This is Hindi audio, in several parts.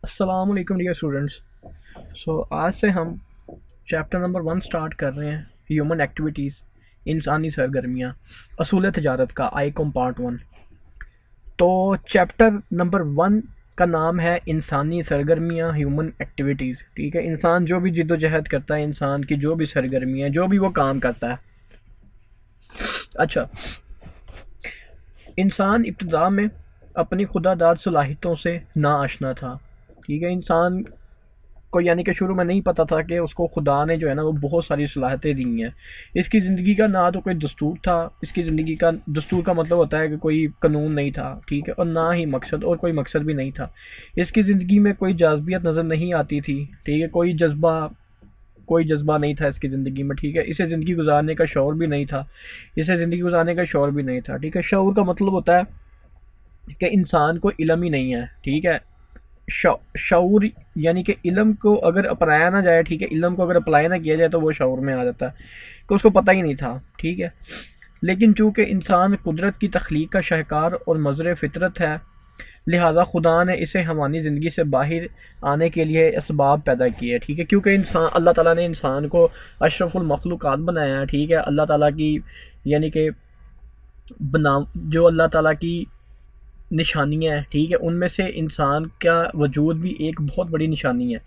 अस्सलाम वालेकुम डियर स्टूडेंट्स। आज से हम चैप्टर नंबर 1 स्टार्ट कर रहे हैं, ह्यूमन एक्टिविटीज़, इंसानी सरगर्मियाँ, असूल तजारत का आईकॉम पार्ट 1। तो चैप्टर नंबर 1 का नाम है इंसानी सरगर्मियाँ, ह्यूमन एक्टिविटीज़। ठीक है, इंसान जो भी जिद्दोजहद करता है, इंसान की जो भी सरगर्मियाँ, जो भी वो काम करता है। अच्छा, इंसान इब्तिदा में अपनी खुदादाद सलाहियतों से ना आशना था। ठीक है, इंसान को यानी कि शुरू में नहीं पता था कि उसको खुदा ने जो है ना वो बहुत सारी सलाहियतें दी हैं। इसकी ज़िंदगी का ना तो कोई दस्तूर था, इसकी ज़िंदगी का दस्तूर का मतलब होता है कि कोई कानून नहीं था। ठीक है, और ना ही मकसद, और कोई मकसद भी नहीं था। इसकी ज़िंदगी में कोई जाज़बियत नज़र नहीं आती थी। ठीक है, कोई जज्बा नहीं था इसकी ज़िंदगी में। ठीक है, इसे ज़िंदगी गुजारने का शौर भी नहीं था। इसे ज़िंदगी गुजारने का शौर भी नहीं था। ठीक है, शौर का मतलब होता है कि इंसान को इल्म ही नहीं है। ठीक है, शऊर यानी कि इल्म को अगर अपनाया ना जाए, ठीक है, इल्म को अगर अप्लाई ना किया जाए तो वो शऊर में आ जाता है कि उसको पता ही नहीं था। ठीक है, लेकिन चूंकि इंसान कुदरत की तख्लीक का शाहकार और मज़र फितरत है, लिहाजा खुदा ने इसे हमारी ज़िंदगी से बाहर आने के लिए इसबाब पैदा किए। ठीक है, क्योंकि इंसान, अल्लाह ताला ने इंसान को अशरफुल मखलूक़ात बनाया है। ठीक है, अल्लाह ताला की यानी कि बना जो अल्लाह ताला की निशानियाँ हैं, ठीक है, उनमें से इंसान का वजूद भी एक बहुत बड़ी निशानी है।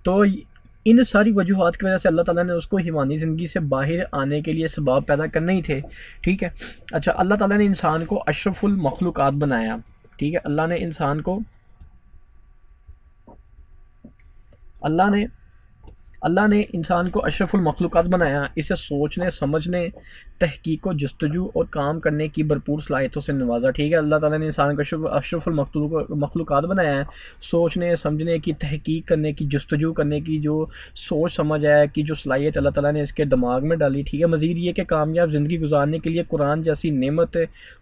तो इन सारी वजूहात की वजह से अल्लाह ताला ने उसको हिमानी ज़िंदगी से बाहर आने के लिए सबब पैदा करने ही थे। ठीक है, अच्छा, अल्लाह ताला ने इंसान को अशरफुल मखलूक़ात बनाया। ठीक है, अल्लाह ने अल्लाह ने इंसान को अशरफुल मखलूक़ात बनाया, इसे सोचने, समझने, तहकीक व जस्तजू और काम करने की भरपूर सलाहियतों से नवाजा। ठीक है, अल्लाह ताला ने इंसान को अशरफुल मखलूक़ात बनाया है। सोचने, समझने की, तहकीक करने की, जस्तजू करने की जो सोच समझ है, कि जो सलाहियत अल्लाह ताला ने इसके दिमाग में डाली। ठीक है, मज़ीद ये कि कामयाब ज़िंदगी गुजारने के लिए कुरान जैसी नेमत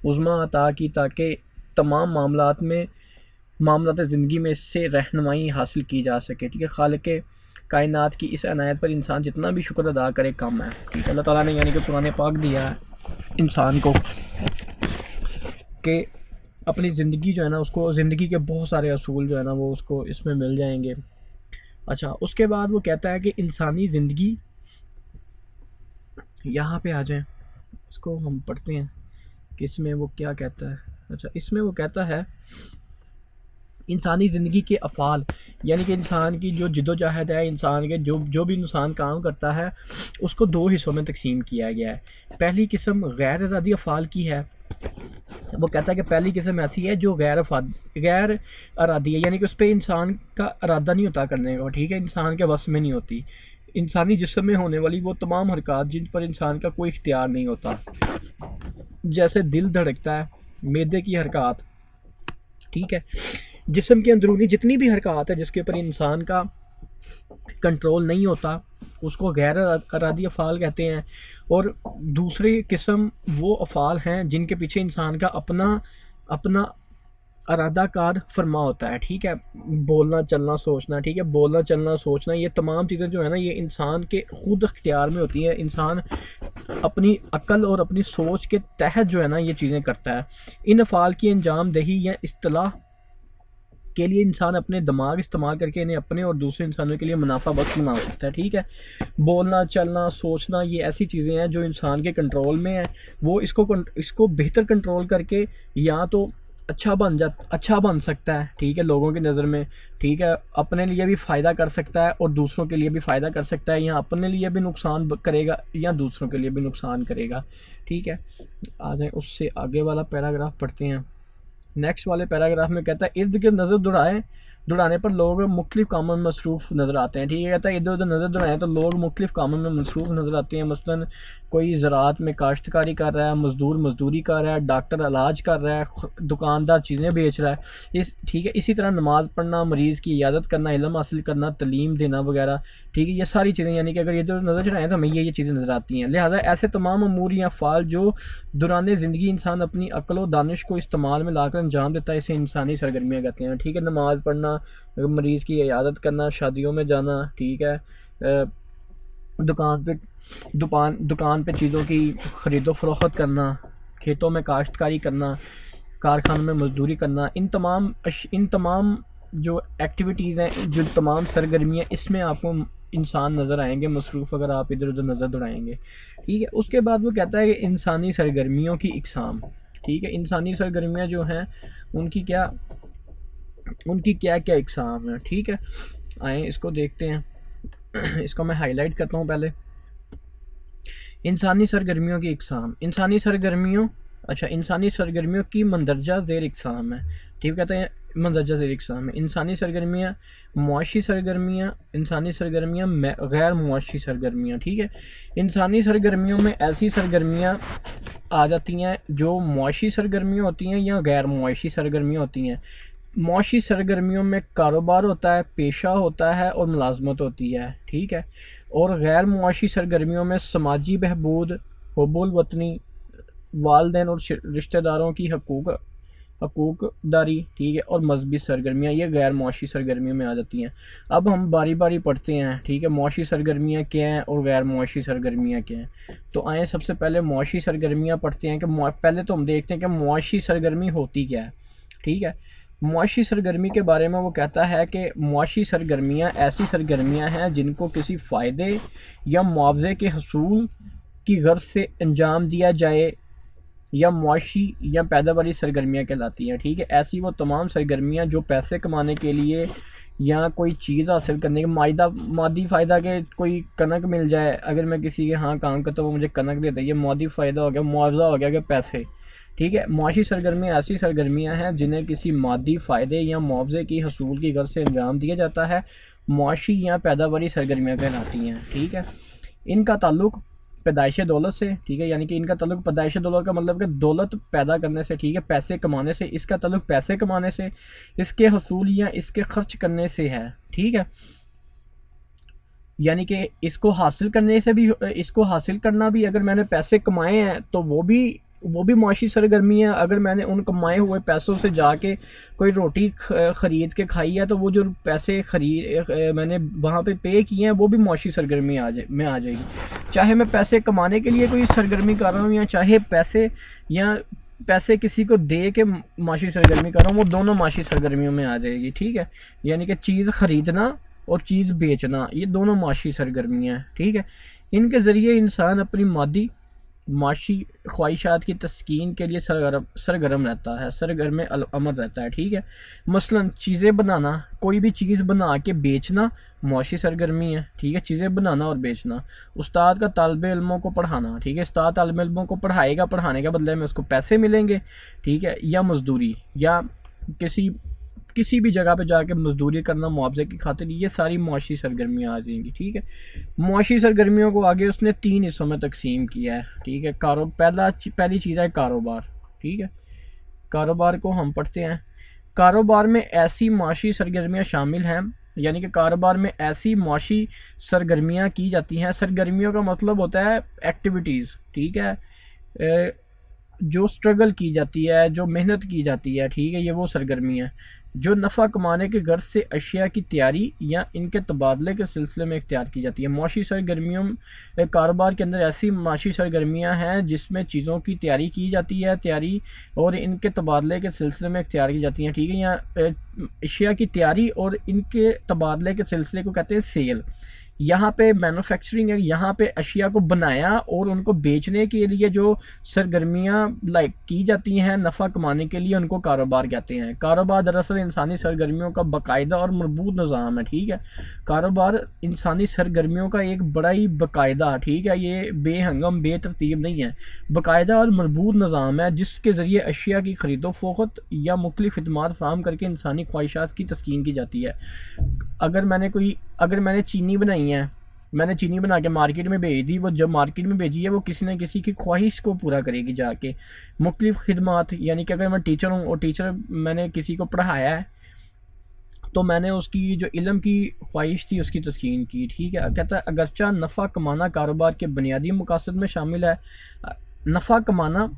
उज़्मा अता की, ताकि तमाम मामलात ज़िंदगी में इससे रहनुमाई हासिल की जा सके। ठीक है, खालिक कायनात की इस अनायत पर इंसान जितना भी शुक्र अदा करे कम है। ठीक है, अल्लाह ताला ने यानी कि कुरान पाक दिया है इंसान को कि अपनी ज़िंदगी जो है ना, उसको ज़िंदगी के बहुत सारे असूल जो है ना वो उसको इसमें मिल जाएंगे। अच्छा, उसके बाद वो कहता है कि इंसानी ज़िंदगी, यहाँ पे आ जाए, इसको हम पढ़ते हैं कि इसमें वो क्या कहता है। अच्छा, इसमें वो कहता है इंसानी ज़िंदगी के अफ़ाल, यानी कि इंसान की जो जिद्दोजहद है, इंसान के जो जो भी इंसान काम करता है, उसको दो हिस्सों में तकसीम किया गया है। पहली किस्म गैर इरादी अफ़ाल की है। वो कहता है कि पहली किस्म ऐसी है जो गैर इरादी है, यानी कि उस पर इंसान का इरादा नहीं होता करने का। ठीक है, इंसान के वश में नहीं होती। इंसानी जिस्म में होने वाली वो तमाम हरकत जिन पर इंसान का कोई इख्तियार नहीं होता, जैसे दिल धड़कता है, मैदे की हरकत। ठीक है, जिस्म की अंदरूनी जितनी भी हरकत है जिसके ऊपर इंसान का कंट्रोल नहीं होता, उसको गैर इरादी अफ़ाल कहते हैं। और दूसरी किस्म वो अफ़ाल हैं जिनके पीछे इंसान का अपना अपना इरादा कार फरमा होता है। ठीक है, बोलना, चलना, सोचना। ठीक है, बोलना, चलना, सोचना, ये तमाम चीज़ें जो है ना, ये इंसान के खुद अख्तियार में होती हैं। इंसान अपनी अक्ल और अपनी सोच के तहत जो है ना ये चीज़ें करता है। इन अफ़ाल की अंजाम दही या इस्तिलाह के लिए इंसान अपने दिमाग इस्तेमाल करके इन्हें अपने और दूसरे इंसानों के लिए मुनाफा बख्श बना सकता है। ठीक है, बोलना, चलना, सोचना, ये ऐसी चीज़ें हैं जो इंसान के कंट्रोल में है। वो इसको बेहतर कंट्रोल करके या तो अच्छा बन सकता है। ठीक है, लोगों की नज़र में। ठीक है, अपने लिए भी फ़ायदा कर सकता है और दूसरों के लिए भी फ़ायदा कर सकता है, या अपने लिए भी नुकसान करेगा या दूसरों के लिए भी नुकसान करेगा। ठीक है, आ जाए उससे आगे वाला पैराग्राफ पढ़ते हैं। नेक्स्ट वाले पैराग्राफ में कहता है इर्द गिर्द नज़र दौड़ाने पर लोग मुख्तलिफ कामों में मसरूफ़ नज़र आते हैं। ठीक है, कहता है इधर उधर नज़र दौड़ाएं तो लोग मुख्तलिफ कामों में मसरूफ़ नज़र आते हैं। मसलन कोई ज़राअत में काश्तकारी कर रहा है, मज़दूर मज़दूरी कर रहा है, डॉक्टर इलाज कर रहा है, दुकानदार चीज़ें बेच रहा है। ठीक है, इसी तरह नमाज़ पढ़ना, मरीज़ की इयादत करना, इल्म हासिल करना, तलीम देना वगैरह। ठीक है, ये सारी चीज़ें यानी कि अगर इधर नज़र चढ़ाएँ तो हमें ये चीज़ें नज़र आती हैं। लिहाजा ऐसे तमाम अमूर या फ़ाल जो दौरान ज़िंदगी इंसान अपनी अक्ल व दानिश को इस्तेमाल में लाकर अंजाम देता है, इसे इंसानी सरगर्मियाँ कहते हैं। ठीक है, नमाज़ पढ़ना, मरीज़ की इयादत करना, शादियों में जाना। ठीक है, दुकान पे दुकान पे चीज़ों की ख़रीदो फरोख्त करना, खेतों में काश्तकारी करना, कारखानों में मजदूरी करना, इन तमाम जो एक्टिविटीज़ हैं, जो तमाम सरगर्मियाँ, इसमें आपको इंसान नज़र आएंगे मसरूफ़, अगर आप इधर उधर नज़र दौड़ाएंगे। ठीक है, उसके बाद वो कहता है कि इंसानी सरगर्मियों की इकसाम। ठीक है, इंसानी सरगर्मियाँ जो हैं उनकी क्या क्या इकसाम है। ठीक है, आए इसको देखते हैं। इसको मैं हाईलाइट करता हूँ पहले। इंसानी सरगर्मियों की इकसाम, इंसानी सरगर्मियों की मंदरजा ज़ेर इकसाम है। ठीक कहते हैं, मंदरजा ज़ेर इकसाम है इंसानी सरगर्मियाँ, मुआशी सरगर्मियाँ, इंसानी सरगर्मियाँ, गैर मुआशी सरगर्मियाँ। ठीक है, इंसानी सरगर्मियों में ऐसी सरगर्मियाँ आ जाती हैं जो मुआशी सरगर्मियाँ होती हैं या गैर मुआशी सरगर्मियाँ होती हैं। मुआशी सरगर्मियों में कारोबार होता है, पेशा होता है और मुलाजमत होती है। ठीक है, और गैर मुआशी सरगर्मियों में समाजी बहबूद, हुब्बुल वतनी, वालदेन और रिश्तेदारों की हकूकदारी। ठीक है, और मजहबी सरगर्मियाँ ये गैर मुआशी सरगर्मियों में आ जाती हैं। अब हम बारी बारी पढ़ते हैं। ठीक है, मुआशी सरगर्मियाँ क्या हैं और गैर मुआशी सरगर्मियाँ क्या हैं। तो आए सबसे पहले मुआशी सरगर्मियाँ पढ़ते हैं कि पहले तो हम देखते हैं कि मुआशी सरगर्मी होती क्या है। ठीक है, मुआशी सरगर्मी के बारे में वो कहता है कि मुआशी सरगर्मियाँ ऐसी सरगर्मियाँ हैं जिनको किसी फ़ायदे या मुआवजे के हसूल की गर्ज से अंजाम दिया जाए या मुआशी या पैदावारी सरगर्मियाँ कहलाती हैं। ठीक है, ऐसी वो तमाम सरगर्मियाँ जो पैसे कमाने के लिए या कोई चीज़ हासिल करने के मादी फ़ायदा के, कोई कनक मिल जाए, अगर मैं किसी के यहाँ काम करता हूँ वो मुझे कनक देता है, ये मादी फ़ायदा हो गया, मुआवजा हो गया कि पैसे। ठीक है, मुआशी सरगर्मियाँ ऐसी सरगर्मियाँ हैं जिन्हें किसी मादी फ़ायदे या मुआवजे की हसूल की गर्ज से अंजाम दिया जाता है, मुआशी या पैदावारी सरगर्मियाँ कहलाती हैं। ठीक है, इनका ताल्लुक़ पैदाइश दौलत से। ठीक है, यानी कि इनका ताल्लुक़ पैदाइश दौलत का मतलब कि दौलत पैदा करने से। ठीक है, पैसे कमाने से, इसका ताल्लुक़ पैसे कमाने से, इसके हसूल या इसके खर्च करने से है। ठीक है, यानी कि इसको हासिल करने से भी, इसको हासिल करना भी, अगर मैंने पैसे कमाए हैं तो वो भी मुआशी सरगर्मी है। अगर मैंने उन कमाए हुए पैसों से जाके कोई रोटी ख़रीद के खाई है तो वो जो पैसे मैंने वहाँ पे किए हैं वो भी मुआशी सरगर्मी में आ जाएगी। चाहे मैं पैसे कमाने के लिए कोई सरगर्मी कर रहा हूँ या चाहे पैसे किसी को दे के मुआशी सरगर्मी कर रहा हूँ, वो दोनों मुआशी सरगर्मियों में आ जाएगी। ठीक है, यानी कि चीज़ ख़रीदना और चीज़ बेचना, ये दोनों मुआशी सरगर्मियाँ हैं। ठीक है, इनके ज़रिए इंसान अपनी माशी ख्वाहिशात की तस्कीन के लिए सरगर्म रहता है, सरगर्म अमल रहता है। ठीक है, मसलन चीज़ें बनाना, कोई भी चीज़ बना के बेचना मुआशी सरगर्मी है। ठीक है, चीज़ें बनाना और बेचना। उस्ताद का तालिब इल्मों को पढ़ाना। ठीक है, उस्ताद तालिब इल्मों को पढ़ाएगा, पढ़ाने के बदले में उसको पैसे मिलेंगे। ठीक है, या मजदूरी, या किसी भी जगह पे जाके मजदूरी करना मुआवजे की खातिर, ये सारी मुआशी सरगर्मियाँ आ जाएंगी। ठीक है, मुआशी सरगर्मियों को आगे उसने 3 हिस्सों में तकसीम किया है। ठीक है, पहली चीज़ है कारोबार। ठीक है, कारोबार को हम पढ़ते हैं। कारोबार में ऐसी मुआशी सरगर्मियाँ शामिल हैं, यानी कि कारोबार में ऐसी मुआशी सरगर्मियाँ की जाती हैं। सरगर्मियों का मतलब होता है एक्टिविटीज़। ठीक है, जो स्ट्रगल की जाती है, जो मेहनत की जाती है। ठीक है, ये वो सरगर्मी है जो नफ़ा कमाने के गर्ज से अशिया की तैयारी या इनके तबादले के सिलसिले में इख्तियार की जाती है। मुआशी सरगर्मियों कारोबार के अंदर ऐसी मुआशी सरगर्मियाँ हैं जिसमें चीज़ों की तैयारी की जाती है, और इनके तबादले के सिलसिले में इख्तियार की जाती हैं। ठीक है, या अशिया की तैयारी और इनके तबादले के सिलसिले को कहते हैं सेल। यहाँ पे मैन्युफैक्चरिंग है, यहाँ पे अशिया को बनाया और उनको बेचने के लिए जो सरगर्मियाँ की जाती हैं नफ़ा कमाने के लिए, उनको कारोबार कहते हैं। कारोबार दरअसल इंसानी सरगर्मियों का बाकायदा और मरबूत निज़ाम है। ठीक है, कारोबार इंसानी सरगर्मियों का एक बड़ा ही बाकायदा, ठीक है, ये बेहंगम बेतरतीब नहीं है, बाकायदा और मरबूत निज़ाम है जिसके ज़रिए अशिया की ख़रीदो फ़रोख्त या मुख्तलिफ़ खिदमात फ़राहम करके इंसानी ख्वाहिशात की तस्कीन की जाती है। अगर मैंने चीनी बनाई है, मैंने चीनी बना के मार्केट में भेज दी, वो जब मार्केट में भेजी है वो किसी न किसी की ख्वाहिश को पूरा करेगी जाके। मुख्तलिफ़ खिदमात, यानी कि अगर मैं टीचर हूँ और टीचर मैंने किसी को पढ़ाया है तो मैंने उसकी जो इल्म की ख्वाहिश थी उसकी तस्कीन की। ठीक है, कहता है अगरचा नफ़ा कमाना कारोबार के बुनियादी मकासद में शामिल है। नफ़ा कमाना,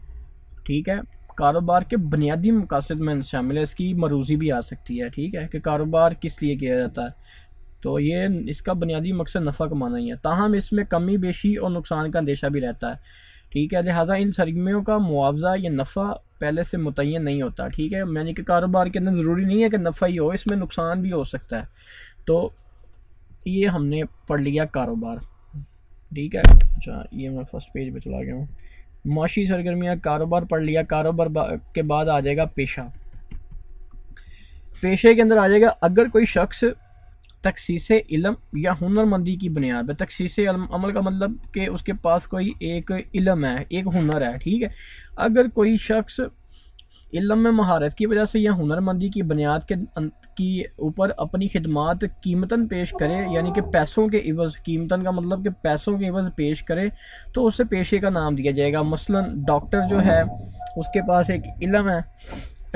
ठीक है, कारोबार के बुनियादी मकासद में शामिल है। इसकी मरूज़ी भी आ सकती है। ठीक है, कि कारोबार किस लिए किया जाता है, तो ये इसका बुनियादी मकसद नफ़ा कमाना ही है। ताहम इसमें कमी बेशी और नुकसान का अंदेशा भी रहता है। ठीक है। लिहाजा इन सरगर्मियों का मुआवजा या नफ़ा पहले से मुतय्यन नहीं होता। ठीक है, यानी कि कारोबार के अंदर ज़रूरी नहीं है कि नफ़ा ही हो, इसमें नुकसान भी हो सकता है। तो ये हमने पढ़ लिया कारोबार। ठीक है, अच्छा ये मैं फर्स्ट पेज पे चला गया हूँ। माशी सरगर्मियाँ, कारोबार पढ़ लिया। कारोबार के बाद आ जाएगा पेशा। पेशे के अंदर आ जाएगा अगर कोई शख्स तखसीस इल्म या हुनरमंदी की बुनियाद पर, तखसीस अमल का मतलब कि उसके पास कोई एक इल्म है, एक हुनर है। ठीक है, अगर कोई शख्स इल्म में महारत की वजह से या हुनरमंदी की बुनियाद की ऊपर अपनी खिदमात कीमतन पेश करे, यानी कि पैसों के इवज़, कीमतन का मतलब कि पैसों के इवज़ पेश करे, तो उसे पेशे का नाम दिया जाएगा। मसलन डॉक्टर जो है उसके पास एक इल्म है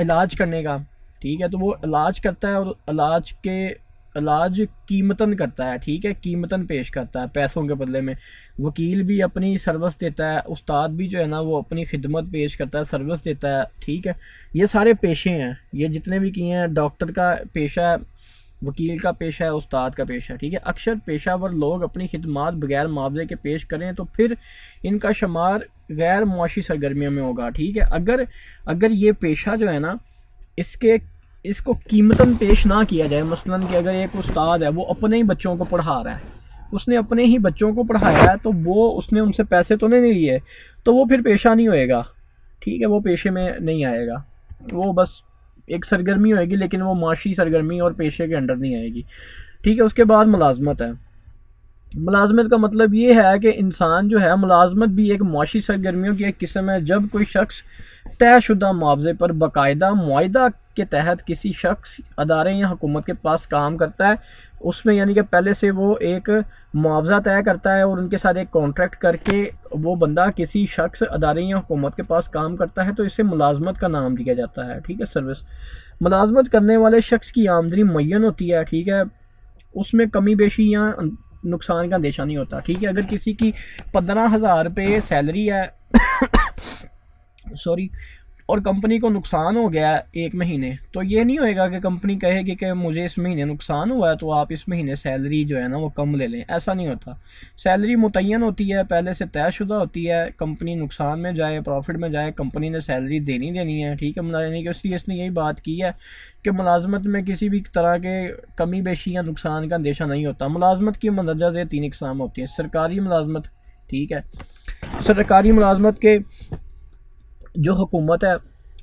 इलाज करने का। ठीक है, तो वो इलाज करता है और इलाज कीमतन करता है। ठीक है, कीमतन पेश करता है पैसों के बदले में। वकील भी अपनी सर्विस देता है, उस्ताद भी जो है ना वो अपनी खिदमत पेश करता है, सर्विस देता है। ठीक है, ये सारे पेशे हैं, ये जितने भी किए हैं। डॉक्टर का पेशा है, वकील का पेशा है, उस्ताद का पेशा। ठीक है, अक्सर पेशावर लोग अपनी खिदमात बगैर मुआवजे के पेश करें तो फिर इनका शुमार गैर मुआशी सरगर्मियों में होगा। ठीक है, अगर ये पेशा जो है ना इसको कीमतन पेश ना किया जाए, मसलन कि अगर एक उस्ताद है वो अपने ही बच्चों को पढ़ा रहा है, उसने अपने ही बच्चों को पढ़ाया है, तो वो उसने उनसे पैसे तो नहीं लिए, तो वो फिर पेशा नहीं होएगा। ठीक है, वो पेशे में नहीं आएगा, वो बस एक सरगर्मी होएगी, लेकिन वो माशी सरगर्मी और पेशे के अंडर नहीं आएगी। ठीक है, उसके बाद मुलाजमत है। मुलाजमत का मतलब ये है कि इंसान जो है, मुलाजमत भी एक मुआशी सरगर्मियों की एक किस्म है। जब कोई शख्स तयशुदा मुआवजे पर बाकायदा मुआहदा के तहत किसी शख्स, अदारे या हुकूमत के पास काम करता है, उसमें यानी कि पहले से वो एक मुआवजा तय करता है और उनके साथ एक कॉन्ट्रैक्ट करके वो बंदा किसी शख्स, अदारे या हुकूमत के पास काम करता है, तो इसे मुलाजमत का नाम दिया जाता है। ठीक है, सर्विस। मुलाजमत करने वाले शख्स की आमदनी मुय्यन होती है। ठीक है, उसमें कमी बेशी या नुकसान का अंदेशा नहीं होता। ठीक है, अगर किसी की 15,000 रुपये सैलरी है सॉरी, और कंपनी को नुकसान हो गया एक महीने, तो ये नहीं होएगा कि कंपनी कहेगी कि मुझे इस महीने नुकसान हुआ है तो आप इस महीने सैलरी जो है ना वो कम ले लें। ऐसा नहीं होता। सैलरी मुतय्यन होती है, पहले से तयशुदा होती है। कंपनी नुकसान में जाए, प्रॉफिट में जाए, कंपनी ने सैलरी देनी है। ठीक है, यानी कि इसलिए इसने यही बात की है कि मुलाजमत में किसी भी तरह के कमी बेशी या नुकसान का अंदेशा नहीं होता। मुलाजमत की मंदरजा से 3 इकसाम होती है। सरकारी मुलाजमत, ठीक है, सरकारी मुलाजमत के जो हुकूमत है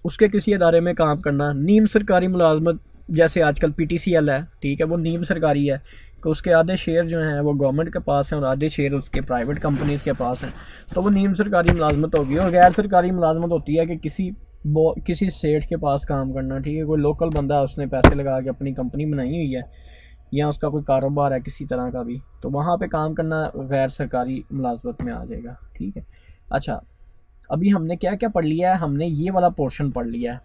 उसके किसी अदारे में काम करना। नीम सरकारी मुलाजमत, जैसे आजकल PTCL है, ठीक है, वो नीम सरकारी है कि उसके आधे शेयर जो हैं वो गवर्नमेंट के पास हैं और आधे शेयर उसके प्राइवेट कंपनीज के पास हैं, तो वो नीम सरकारी मुलाजमत होगी। और गैर सरकारी मुलाजमत होती है कि किसी सेठ के पास काम करना। ठीक है, कोई लोकल बंदा है, उसने पैसे लगा के अपनी कंपनी बनाई हुई है या उसका कोई कारोबार है किसी तरह का भी, तो वहाँ पे काम करना गैर सरकारी मुलाजमत में आ जाएगा। ठीक है, अच्छा अभी हमने क्या क्या पढ़ लिया है? हमने ये वाला पोर्शन पढ़ लिया है,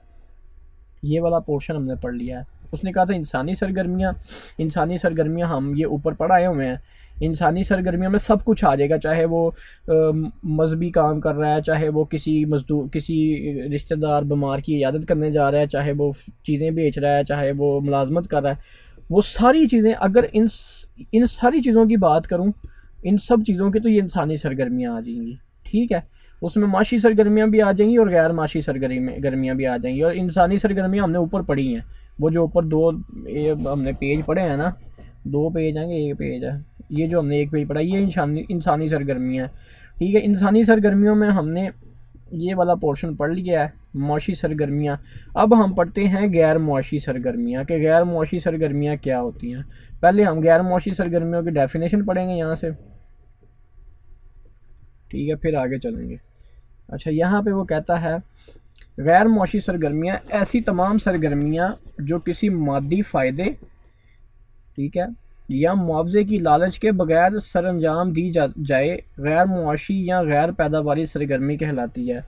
ये वाला पोर्शन हमने पढ़ लिया है। उसने कहा था इंसानी सरगर्मियाँ हम ये ऊपर पढ़ आए हुए हैं। इंसानी सरगर्मियों में सब कुछ आ जाएगा, चाहे वो मजहबी काम कर रहा है, चाहे वो किसी रिश्तेदार बीमार की इयादत करने जा रहा है, चाहे वो चीज़ें बेच रहा है, चाहे वो मुलाजमत कर रहा है, वो सारी चीज़ें, अगर इन सारी चीज़ों की बात करूँ, इन सब चीज़ों की, तो ये इंसानी सरगर्मियाँ आ जाएंगी। ठीक है, उसमें माशी सरगर्मियाँ भी आ जाएंगी और गैर माशी सरगर्मियाँ भी आ जाएंगी। और इंसानी सरगर्मियाँ हमने ऊपर पढ़ी हैं, वो जो ऊपर हमने पेज पढ़े हैं ना, 2 पेज हैं, 1 पेज है, ये जो हमने 1 पेज पढ़ा, ये इंसानी सरगर्मियाँ हैं। ठीक है, इंसानी सरगर्मियों में हमने ये वाला पोर्शन पढ़ लिया है, मुआशी सरगर्मियाँ। अब हम पढ़ते हैं गैर मुआशी सरगर्मियाँ, कि गैर मुआशी सरगर्मियाँ क्या होती हैं। पहले हम गैर मुआशी सरगर्मियों की डेफिनेशन पढ़ेंगे यहाँ से, ठीक है, फिर आगे चलेंगे। अच्छा, यहाँ पे वो कहता है गैर मुआशी सरगर्मियाँ ऐसी तमाम सरगर्मियाँ जो किसी मादी फ़ायदे, ठीक है, या मुआवजे की लालच के बगैर सर अंजाम दी जाए, गैर मुआशी या गैर पैदावारी सरगर्मी कहलाती है।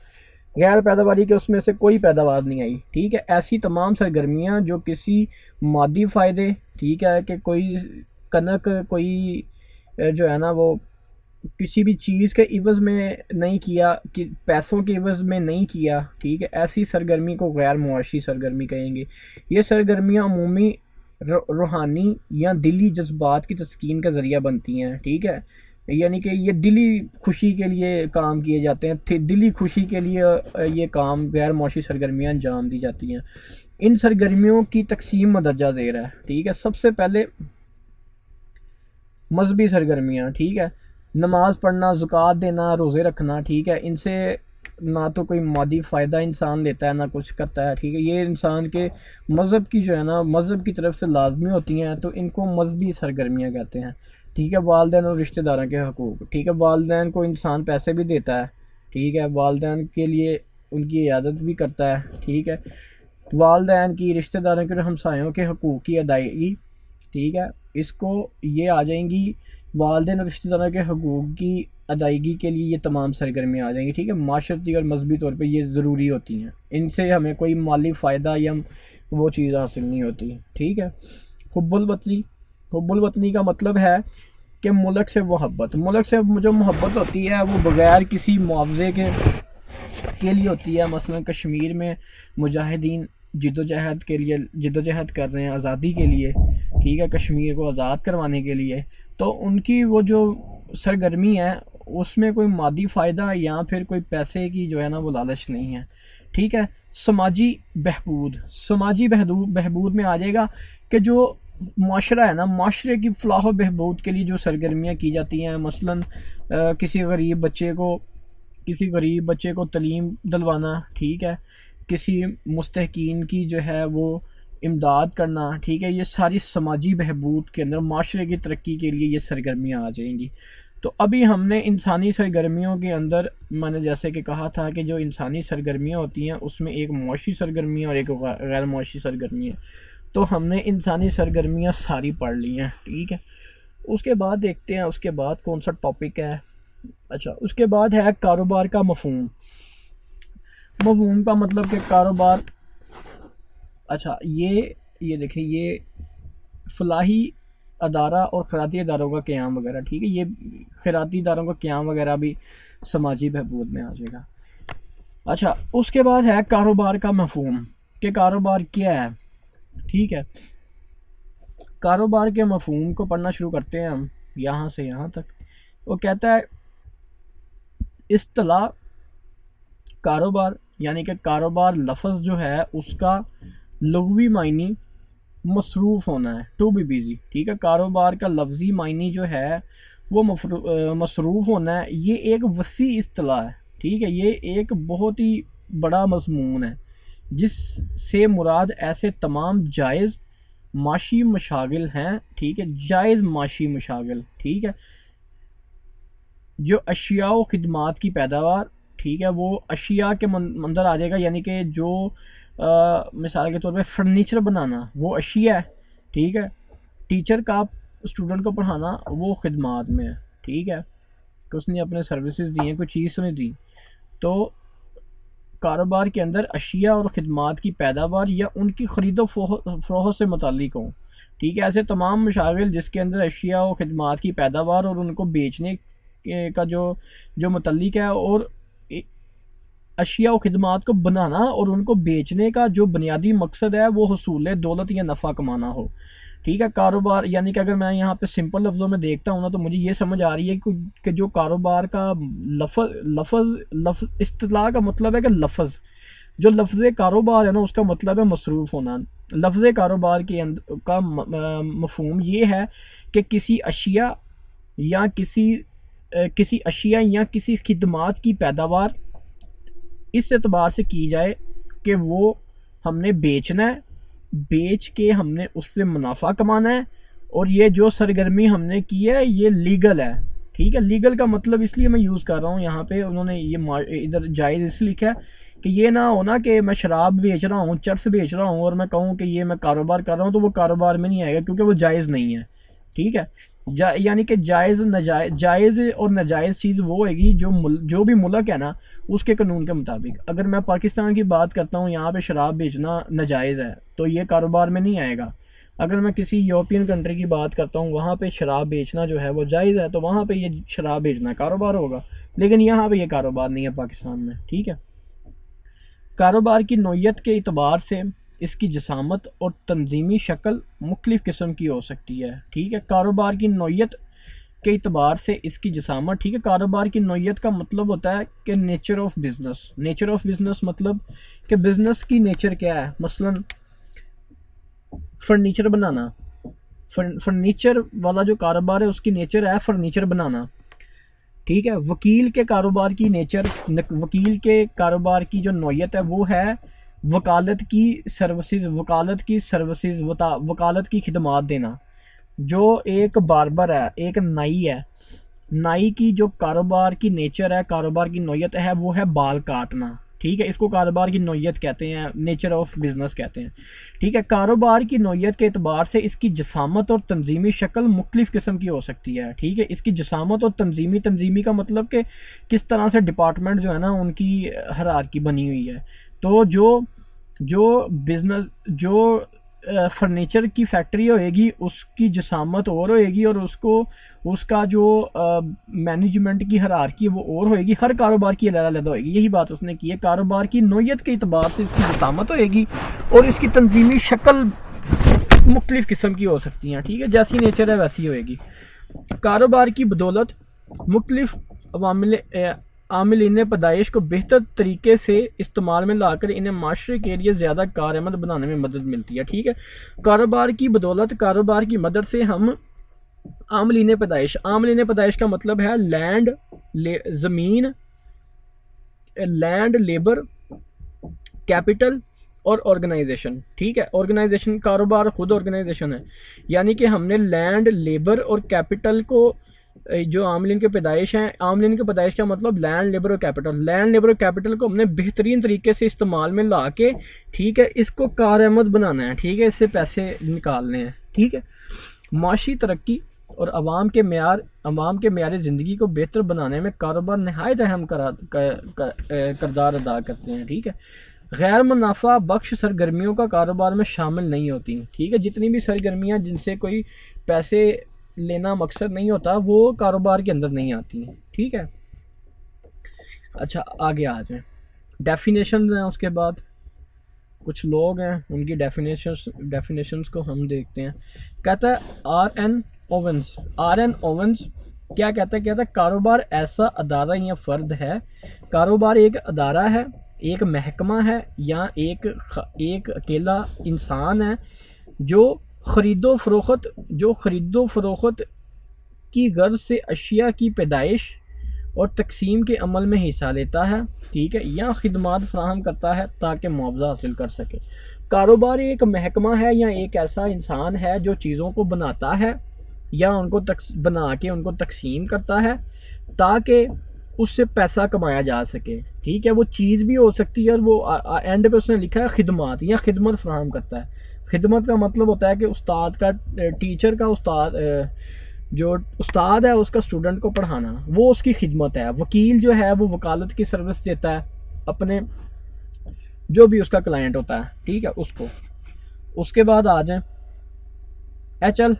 गैर पैदावारी के उसमें से कोई पैदावार नहीं आई। ठीक है, ऐसी तमाम सरगर्मियाँ जो किसी मादी फ़ायदे, ठीक है, कि कोई कनक, कोई जो है ना वो किसी भी चीज़ के इवज़ में नहीं किया, कि पैसों के इवज़ में नहीं किया। ठीक है, ऐसी सरगर्मी को गैर मुआशी सरगर्मी कहेंगे। ये सरगर्मियाँ अमूमी रूहानी या दिली जज्बात की तस्कीन का ज़रिया बनती हैं। ठीक है, यानी कि ये दिली खुशी के लिए काम किए जाते हैं, दिली खुशी के लिए ये काम गैर मुआशी सरगर्मियाँ अंजाम दी जाती हैं। इन सरगर्मियों की तकसीम मदरजा ज़ेर है, ठीक है। सबसे पहले मजहबी सरगर्मियाँ, ठीक है, नमाज़ पढ़ना, ज़कात देना, रोज़े रखना, ठीक है। इनसे ना तो कोई मादी फ़ायदा इंसान लेता है ना कुछ करता है, ठीक है। ये इंसान के मज़हब की जो है ना, मज़हब की तरफ से लाजमी होती हैं, तो इनको मजहबी सरगर्मियाँ कहते हैं, ठीक है। वालदैन और रिश्तेदारों के हकूक़, ठीक है। वालदैन को इंसान पैसे भी देता है, ठीक है, वालदैन के लिए उनकी इयादत भी करता है, ठीक है। वालदैन की, रिश्तेदारों के और हमसायों के हकूक़ की अदायगी, ठीक है। इसको ये आ जाएंगी वालदैन और रिश्तेदारों के हकूक़ की अदायगी के लिए ये तमाम सरगर्मियाँ आ जाएंगी, ठीक है। माशरती और मजहबी तौर पे ये ज़रूरी होती हैं, इनसे हमें कोई माली फ़ायदा या वो चीज़ हासिल नहीं होती, ठीक है। हुब्बुल वतनी, हुब्बुल वतनी का मतलब है कि मुल्क से मोहब्बत, मुल्क से जो मोहब्बत होती है वो बग़ैर किसी मुआवजे के लिए होती है। मसलन कश्मीर में मुजाहिदीन जिद्दोजहद के लिए जिद्दोजहद कर रहे हैं आज़ादी के लिए, ठीक है, कश्मीर को आज़ाद करवाने के लिए, तो उनकी वो जो सरगर्मी है उसमें कोई मादी फ़ायदा या फिर कोई पैसे की जो है ना वो लालच नहीं है, ठीक है। समाजी बहबूद, समाजी बहबूद में आ जाएगा कि जो माशरा है ना, माशरे की फ़लाह बहबूद के लिए जो सरगर्मियाँ की जाती हैं, मसलन किसी गरीब बच्चे को तलीम दिलवाना, ठीक है, किसी मुस्तहकीन की जो है वो इमदाद करना, ठीक है। ये सारी समाजी बहबूद के अंदर माशरे की तरक्की के लिए ये सरगर्मियाँ आ जाएंगी। तो अभी हमने इंसानी सरगर्मियों के अंदर मैंने जैसे कि कहा था कि जो इंसानी सरगर्मियाँ होती हैं उसमें एक मुआशी सरगर्मी और एक गैर मुआशी सरगर्मी है। तो हमने इंसानी सरगर्मियाँ सारी पढ़ ली हैं, ठीक है। उसके बाद देखते हैं उसके बाद कौन सा टॉपिक है। अच्छा, उसके बाद है कारोबार का मफहूम। मफहूम का मतलब कि कारोबार, अच्छा ये देखिए, ये फलाही अदारा और खैराती इदारों का क़याम वगैरह, ठीक है। ये खैराती इदारों का क़याम वगैरह भी समाजी बहबूद में आ जाएगा। अच्छा, उसके बाद है कारोबार का मफहूम कि कारोबार क्या है, ठीक है। कारोबार के मफहूम को पढ़ना शुरू करते हैं हम यहाँ से यहाँ तक। वो कहता है इस्तिलाह कारोबार, यानी कि कारोबार लफ्ज़ जो है उसका लुग़वी मायनी मसरूफ़ होना है, टू बी बिज़ी, ठीक है। कारोबार का लफ्ज़ी मायनी जो है वो मसरूफ़ होना है। ये एक वसी इस्तिलाह है, ठीक है। ये एक बहुत ही बड़ा मज़मून है जिससे मुराद ऐसे तमाम जायज़ माशी मशागिल हैं, ठीक है, जायज़ माशी मशागिल, ठीक है, जो अशिया व खिदमात की पैदावार, ठीक है, वो अशिया के अंदर आ जाएगा। यानी कि जो मिसाल के तौर पे फर्नीचर बनाना वो अशिया है, ठीक है। टीचर का स्टूडेंट को पढ़ाना वो खिदमात में है, ठीक है, कि उसने अपने सर्विसेज दी हैं, कोई चीज़ तो नहीं दी। तो कारोबार के अंदर अशिया और खिदमात की पैदावार या उनकी ख़रीदो फ़रोख्त से मुताल्लिक़ हों, ठीक है। ऐसे तमाम मशागिल जिसके अंदर अशिया और खिदमात की पैदावार और उनको बेचने का जो मुताल्लिक़ है, और अशिया और खिदमात को बनाना और उनको बेचने का जो बुनियादी मकसद है वो हुसूल दौलत या नफ़ा कमाना हो, ठीक है। कारोबार यानी कि अगर मैं यहाँ पे सिंपल लफ्ज़ों में देखता हूँ ना तो मुझे ये समझ आ रही है कि जो कारोबार का लफ्ज़ इस्तिलाह का मतलब है कि लफ्ज़, जो लफ्ज़ कारोबार है ना उसका मतलब है मसरूफ़ होना। लफ्ज़ कारोबार के अंदर का मफहूम ये है कि किसी अशिया या किसी अशिया या किसी खिदमात की पैदावार इस एतबार से की जाए कि वो हमने बेचना है, बेच के हमने उससे मुनाफा कमाना है, और ये जो सरगर्मी हमने की है ये लीगल है, ठीक है। लीगल का मतलब इसलिए मैं यूज़ कर रहा हूँ यहाँ पे, उन्होंने ये इधर जायज़ इसलिए लिखा है कि ये ना हो ना कि मैं शराब बेच रहा हूँ, चर्स बेच रहा हूँ, और मैं कहूँ कि ये मैं कारोबार कर रहा हूँ, तो वो कारोबार में नहीं आएगा क्योंकि वो जायज़ नहीं है, ठीक है। यानी कि जायज़ और नाजायज़ चीज़ वो होगी जो भी मुल्क है ना उसके कानून के मुताबिक। अगर मैं पाकिस्तान की बात करता हूँ, यहाँ पे शराब बेचना नाजायज़ है तो ये कारोबार में नहीं आएगा। अगर मैं किसी यूरोपियन कंट्री की बात करता हूँ, वहाँ पे शराब बेचना जो है वो जायज़ है, तो वहाँ पे ये शराब बेचना कारोबार होगा, लेकिन यहाँ पे ये कारोबार नहीं है पाकिस्तान में, ठीक है। कारोबार की नौइयत के एतबार से इसकी जसामत और तंजीमी शक्ल मुख्तलिफ़ किस्म की हो सकती है, ठीक है। कारोबार की नौइयत के इतबार से इसकी जिसामत, ठीक है। कारोबार की नौइयत का मतलब होता है कि nature of business. Nature of business मतलब कि बिजनेस की नेचर क्या है। मसलन फर्नीचर बनाना, फर्नीचर वाला जो कारोबार है उसकी नेचर है फर्नीचर बनाना, ठीक है। वकील के कारोबार की नेचर, वकील के कारोबार की जो नौयत है वो है वकालत की सर्विसेज, वकालत की सर्विसेज, वकालत की खिदमात देना। जो एक बार्बर है, एक नाई है, नाई की जो कारोबार की नेचर है, कारोबार की नौयत है वो है बाल काटना, ठीक है। इसको कारोबार की नौयत कहते हैं, नेचर ऑफ बिजनेस कहते हैं, ठीक है। कारोबार की नौयत के एतबार से इसकी जसामत और तंजीमी शक्ल मुख्तलिफ किस्म की हो सकती है, ठीक है। इसकी जसामत और तंजीमी, तंजीमी का मतलब कि किस तरह से डिपार्टमेंट जो है ना उनकी हायरार्की बनी हुई है। तो जो बिजनेस, जो फर्नीचर की फैक्ट्री होएगी उसकी जसामत और होएगी और उसका जो मैनेजमेंट की हायरार्की वो और होएगी। हर कारोबार की अलग-अलग होएगी, यही बात उसने की है। कारोबार की नौयत के एतबार से इसकी जसामत होएगी और इसकी तंजीमी शक्ल मुख्तलिफ किस्म की हो सकती हैं, ठीक है। जैसी नेचर है वैसी होएगी। कारोबार की बदौलत मुख्तलिफ आमिलीन पैदाइश को बेहतर तरीके से इस्तेमाल में लाकर इन्हें माशरे के लिए ज़्यादा कारआमद बनाने में मदद मिलती है, ठीक है। कारोबार की बदौलत, कारोबार की मदद से हम आमलीन पैदाइश, आमलीन पैदाइश का मतलब है लैंड, ज़मीन, लैंड, लेबर, कैपिटल और ऑर्गेनाइजेशन, ठीक है। ऑर्गेनाइजेशन, कारोबार खुद ऑर्गेनाइजेशन है, यानी कि हमने लैंड, लेबर और कैपिटल को, जो आमलीन के पैदाइश हैं, आमलीन के पैदाइश का मतलब लैंड, लेबर और कैपिटल, लैंड, लेबर और कैपिटल को हमने बेहतरीन तरीके से इस्तेमाल में ला के, ठीक है, इसको कारआमद बनाना है, ठीक है, इससे पैसे निकालने हैं, ठीक है। माशी तरक्की और अवाम के म्यार ज़िंदगी को बेहतर बनाने में कारोबार नहायत अहम किरदार अदा करते हैं, ठीक है। गैर मुनाफा बख्श सरगर्मियों का कारोबार में शामिल नहीं होती, ठीक है। जितनी भी सरगर्मियाँ जिनसे कोई पैसे लेना मकसद नहीं होता वो कारोबार के अंदर नहीं आती हैं, ठीक है। अच्छा आगे आ जाएं, डेफिनेशंस हैं। उसके बाद कुछ लोग हैं उनकी डेफिनेशंस को हम देखते हैं। कहता है आर.एन. ओवेंस क्या कहता है? कहता है कारोबार ऐसा अदारा या फ़र्द है, कारोबार एक अदारा है, एक महकमा है या एक अकेला इंसान है जो ख़रीदो फ़रोख्त की गर्ज से अशिया की पैदाइश और तकसीम के अमल में हिस्सा लेता है, ठीक है, या खिदमात फराहम करता है ताकि मुआवजा हासिल कर सके। कारोबार एक महकमा है या एक ऐसा इंसान है जो चीज़ों को बनाता है या उनको बना के उनको तकसीम करता है ताकि उससे पैसा कमाया जा सके, ठीक है। वो चीज़ भी हो सकती है और वो एंड पे उसने लिखा है खिदमात या खिदमत फराहम करता है। खिदमत का मतलब होता है कि उस्ताद का, टीचर का जो उस्ताद है उसका स्टूडेंट को पढ़ाना, वो उसकी खिदमत है। वकील जो है वो वकालत की सर्विस देता है अपने जो भी उसका क्लाइंट होता है, ठीक है, उसको। उसके बाद आ जाए एच.एल.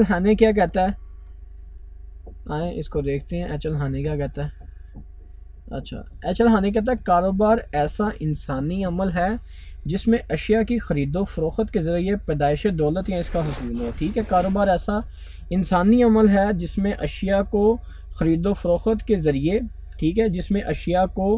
हैने क्या कहता है, आए इसको देखते हैं। एच.एल. हैने क्या कहता है? अच्छा, एच.एल. हैने कहता है कारोबार ऐसा इंसानी अमल है जिसमें अशिया की ख़रीदो फ़रोख्त के ज़रिए पैदाइश दौलत या इसका हसूल हो, ठीक है। कारोबार ऐसा इंसानी अमल है जिसमें अशिया को ख़रीदो फ़रोख्त के ज़रिए, ठीक है, जिसमें अशिया को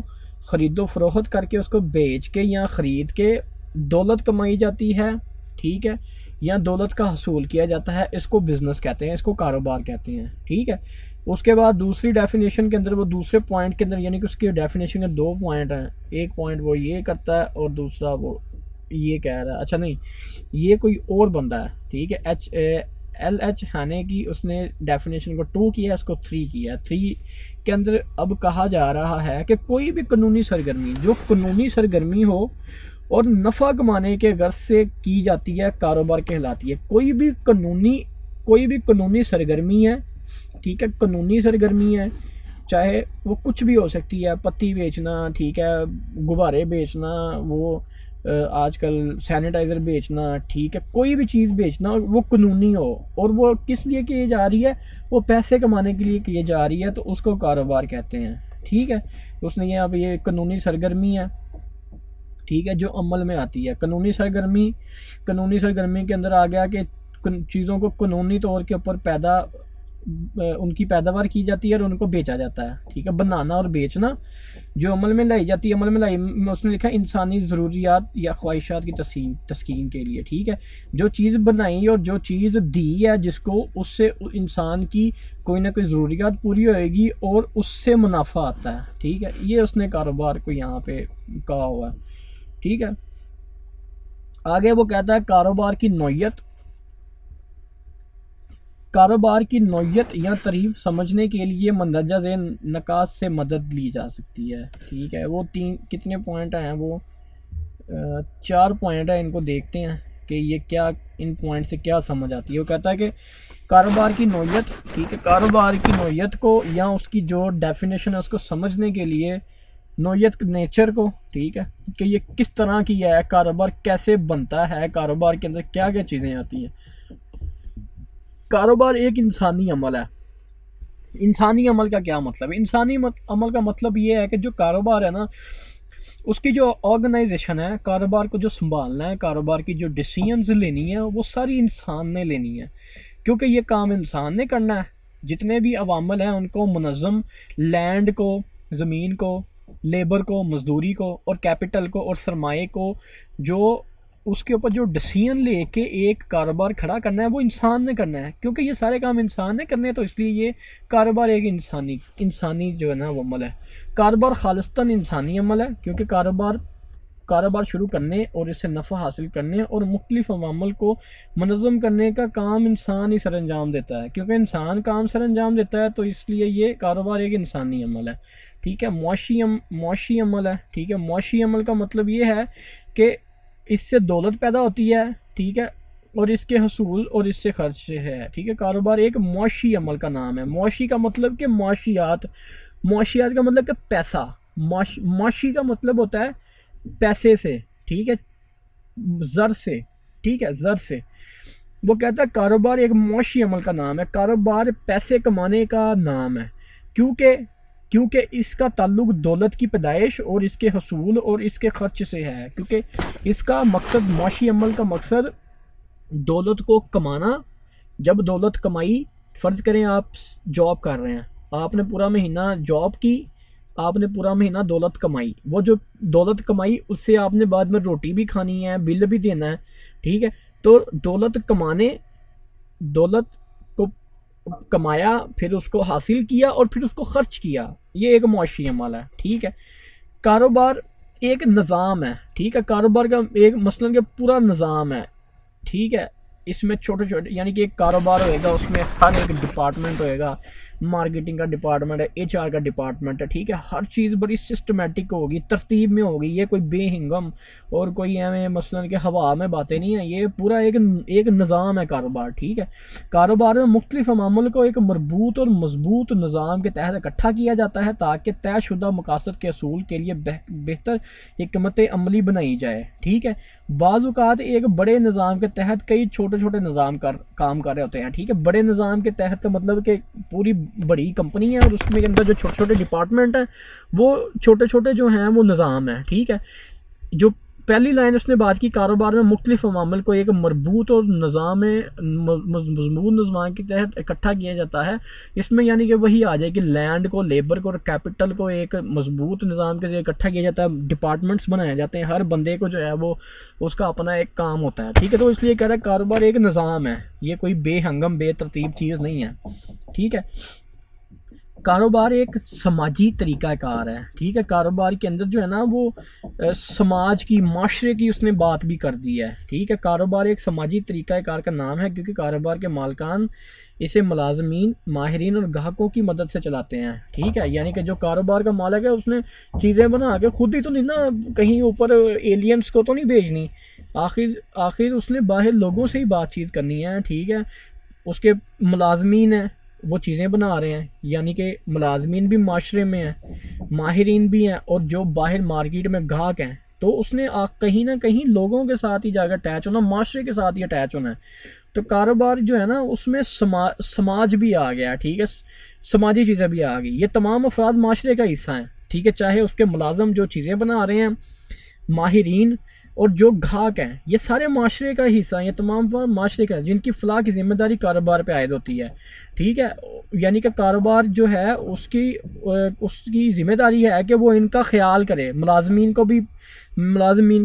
ख़रीदो फ़रोख्त करके उसको बेच के या ख़रीद के दौलत कमाई जाती है, ठीक है, या दौलत का हसूल किया जाता है। इसको बिज़नेस कहते हैं, इसको कारोबार कहते हैं, ठीक है। उसके बाद दूसरी डेफिनेशन के अंदर, वो दूसरे पॉइंट के अंदर, यानी कि उसकी डेफिनेशन के दो पॉइंट हैं, एक पॉइंट वो ये करता है और दूसरा वो ये कह रहा है। अच्छा नहीं, ये कोई और बंदा है, ठीक है। एच हैने की उसने डेफिनेशन को 2 किया, इसको 3 किया। 3 के अंदर अब कहा जा रहा है कि कोई भी कानूनी सरगर्मी, जो कानूनी सरगर्मी हो और नफ़ा कमाने के गर्ज से की जाती है, कारोबार कहलाती है। कोई भी कानूनी सरगर्मी है, ठीक है, कानूनी सरगर्मी है, चाहे वो कुछ भी हो सकती है, पत्ती बेचना, ठीक है, गुब्बारे बेचना, वो आजकल सैनिटाइज़र बेचना, ठीक है, कोई भी चीज़ बेचना वो कानूनी हो और वो किस लिए की जा रही है, वो पैसे कमाने के लिए की जा रही है, तो उसको कारोबार कहते हैं, ठीक है। उसने ये अब ये कानूनी सरगर्मी है, ठीक है, जो अमल में आती है। कानूनी सरगर्मी के अंदर आ गया कि चीज़ों को कानूनी तौर के ऊपर पैदा उनकी पैदावार की जाती है और उनको बेचा जाता है, ठीक है। बनाना और बेचना जो अमल में लाई जाती है, अमल में लाई में उसने लिखा इंसानी ज़रूरियात या ख्वाहिशात की तस्कीन के लिए, ठीक है। जो चीज़ बनाई और जो चीज़ दी है जिसको, उससे इंसान की कोई ना कोई ज़रूरियात पूरी होएगी और उससे मुनाफा आता है, ठीक है। ये उसने कारोबार को यहाँ पे कहा हुआ है, ठीक है। आगे वो कहता है कारोबार की नौयत या तारीफ समझने के लिए मंदरजा ज़ेल नकात से मदद ली जा सकती है, ठीक है। वो कितने पॉइंट हैं, वो 4 पॉइंट है, इनको देखते हैं कि ये क्या, इन पॉइंट से क्या समझ आती है। वो कहता है कि कारोबार की नौयत, ठीक है, कारोबार की नौयत को या उसकी जो डेफिनेशन है उसको समझने के लिए नौयत नेचर को, ठीक है, कि ये किस तरह की है, कारोबार कैसे बनता है, कारोबार के अंदर क्या क्या चीज़ें आती हैं। कारोबार एक इंसानी अमल है। इंसानी अमल का क्या मतलब है? अमल का मतलब ये है कि जो कारोबार है ना, उसकी जो ऑर्गेनाइजेशन है, कारोबार को जो संभालना है, कारोबार की जो डिसीजंस लेनी है, वो सारी इंसान ने लेनी है, क्योंकि ये काम इंसान ने करना है। जितने भी अवामल हैं उनको मुनज़्ज़म लैंड को, ज़मीन को, लेबर को, मजदूरी को और कैपिटल को और सरमाए को, जो उसके ऊपर जो डिसीजन लेके एक कारोबार खड़ा करना है, वो इंसान ने करना है, क्योंकि ये सारे काम इंसान ने करने हैं। तो इसलिए ये कारोबार एक इंसानी जो है ना वो अमल है। कारोबार खालिस्तन इंसानी अमल है, क्योंकि कारोबार शुरू करने और इससे नफ़ा हासिल करने और मुख्तलिफ अवामल को मनज़्ज़म करने का काम इंसान ही सर अंजाम देता है। क्योंकि इंसान काम सर अंजाम देता है, तो इसलिए ये कारोबार एक इंसानी अमल है, ठीक है। मुआशी अमल है, ठीक है। मुआशी अमल का मतलब ये है कि इससे दौलत पैदा होती है, ठीक है, और इसके हसूल और इससे खर्च है, ठीक है। कारोबार एक मुआशी अमल का नाम है। मुआशी का मतलब कि मुआशियात का मतलब कि पैसा। मुआशी का मतलब होता है पैसे से, ठीक है, ज़र से, ठीक है, ज़र से। वो कहता है कारोबार एक मुआशी अमल का नाम है, कारोबार पैसे कमाने का नाम है, क्योंकि इसका ताल्लुक दौलत की पैदाइश और इसके हसूल और इसके खर्च से है। क्योंकि इसका मकसद, मुआशी अमल का मकसद दौलत को कमाना। जब दौलत कमाई, फ़र्ज़ करें आप जॉब कर रहे हैं, आपने पूरा महीना जॉब की, आपने पूरा महीना दौलत कमाई, वो जो दौलत कमाई उससे आपने बाद में रोटी भी खानी है, बिल भी देना है, ठीक है। तो दौलत को कमाया, फिर उसको हासिल किया और फिर उसको खर्च किया, ये एक मुआशी अमल है, ठीक है। कारोबार एक निज़ाम है, ठीक है। कारोबार का एक मसलन का पूरा निज़ाम है, ठीक है। इसमें छोटे छोटे, यानी कि एक कारोबार होएगा, उसमें हर एक डिपार्टमेंट होएगा। मार्केटिंग का डिपार्टमेंट है, एचआर का डिपार्टमेंट है, ठीक है। हर चीज़ बड़ी सिस्टमेटिक होगी, तरतीब में होगी। ये कोई बेहिंगम और कोई हमें मसलन के हवा में बातें नहीं है, ये पूरा एक निज़ाम है कारोबार, ठीक है। कारोबार में मुख्तलिफ अमामल को एक मरबूत और मजबूत निज़ाम के तहत इकट्ठा किया जाता है, ताकि तयशुदा मकासद के असूल के लिए बेहतर हिकमत अमली बनाई जाए, ठीक है। बाज़ औक़ात एक बड़े निज़ाम के तहत कई छोटे छोटे निज़ाम काम कर रहे होते हैं, ठीक है। बड़े निज़ाम के तहत का मतलब कि पूरी बड़ी कंपनी है और उसमें अंदर जो छोटे छोटे डिपार्टमेंट हैं, वो छोटे छोटे जो हैं वो निज़ाम है, ठीक है। जो पहली लाइन उसने बात की, कारोबार में मुख्तलिफ अवामल को एक मरबूत और मजबूत निज़ाम के तहत इकट्ठा किया जाता है। इसमें यानी कि वही आ जाए कि लैंड को, लेबर को और कैपिटल को एक मजबूत निज़ाम के इकट्ठा किया जाता है, डिपार्टमेंट्स बनाए जाते हैं, हर बंदे को जो है वो उसका अपना एक काम होता है, ठीक है। तो इसलिए कह रहा है कारोबार एक निज़ाम है, ये कोई बेहंगम बेतरतीब चीज़ नहीं है, ठीक है। कारोबार एक समाजी तरीक़ाकार है, ठीक है। कारोबार के अंदर जो है ना वो समाज की, माशरे की उसने बात भी कर दी है, ठीक है। कारोबार एक समाजी तरीक़ाकार का नाम है, क्योंकि कारोबार के मालकान इसे मुलाजमीन, माहिरीन और ग्राहकों की मदद से चलाते हैं, ठीक है। यानी कि जो कारोबार का मालिक है उसने चीज़ें बना के खुद ही तो नहीं ना कहीं ऊपर एलियंस को तो नहीं भेजनी, आखिर उसने बाहर लोगों से ही बातचीत करनी है, ठीक है। उसके मुलाजमीन हैं, वो चीज़ें बना रहे हैं, यानी कि मुलाजमीन भी माशरे में हैं, माहिरीन भी हैं, और जो बाहर मार्केट में ग्राहक हैं। तो उसने कहीं ना कहीं लोगों के साथ ही जाकर अटैच होना, माशरे के साथ ही अटैच होना है। तो कारोबार जो है ना उसमें समाज भी आ गया, ठीक है, समाजी चीज़ें भी आ गई। ये तमाम अफराद माशरे का हिस्सा हैं, ठीक है। चाहे उसके मुलाजम जो चीज़ें बना रहे हैं, माहिरीन और जो ग्राहक हैं, ये सारे माशरे का हिस्सा हैं, ये तमाम माशरे का, जिनकी फलाह की जिम्मेदारी कारोबार पे आयद होती है। ठीक है, यानी कि कारोबार जो है उसकी ज़िम्मेदारी है कि वो इनका ख्याल करे, मुलाजमीन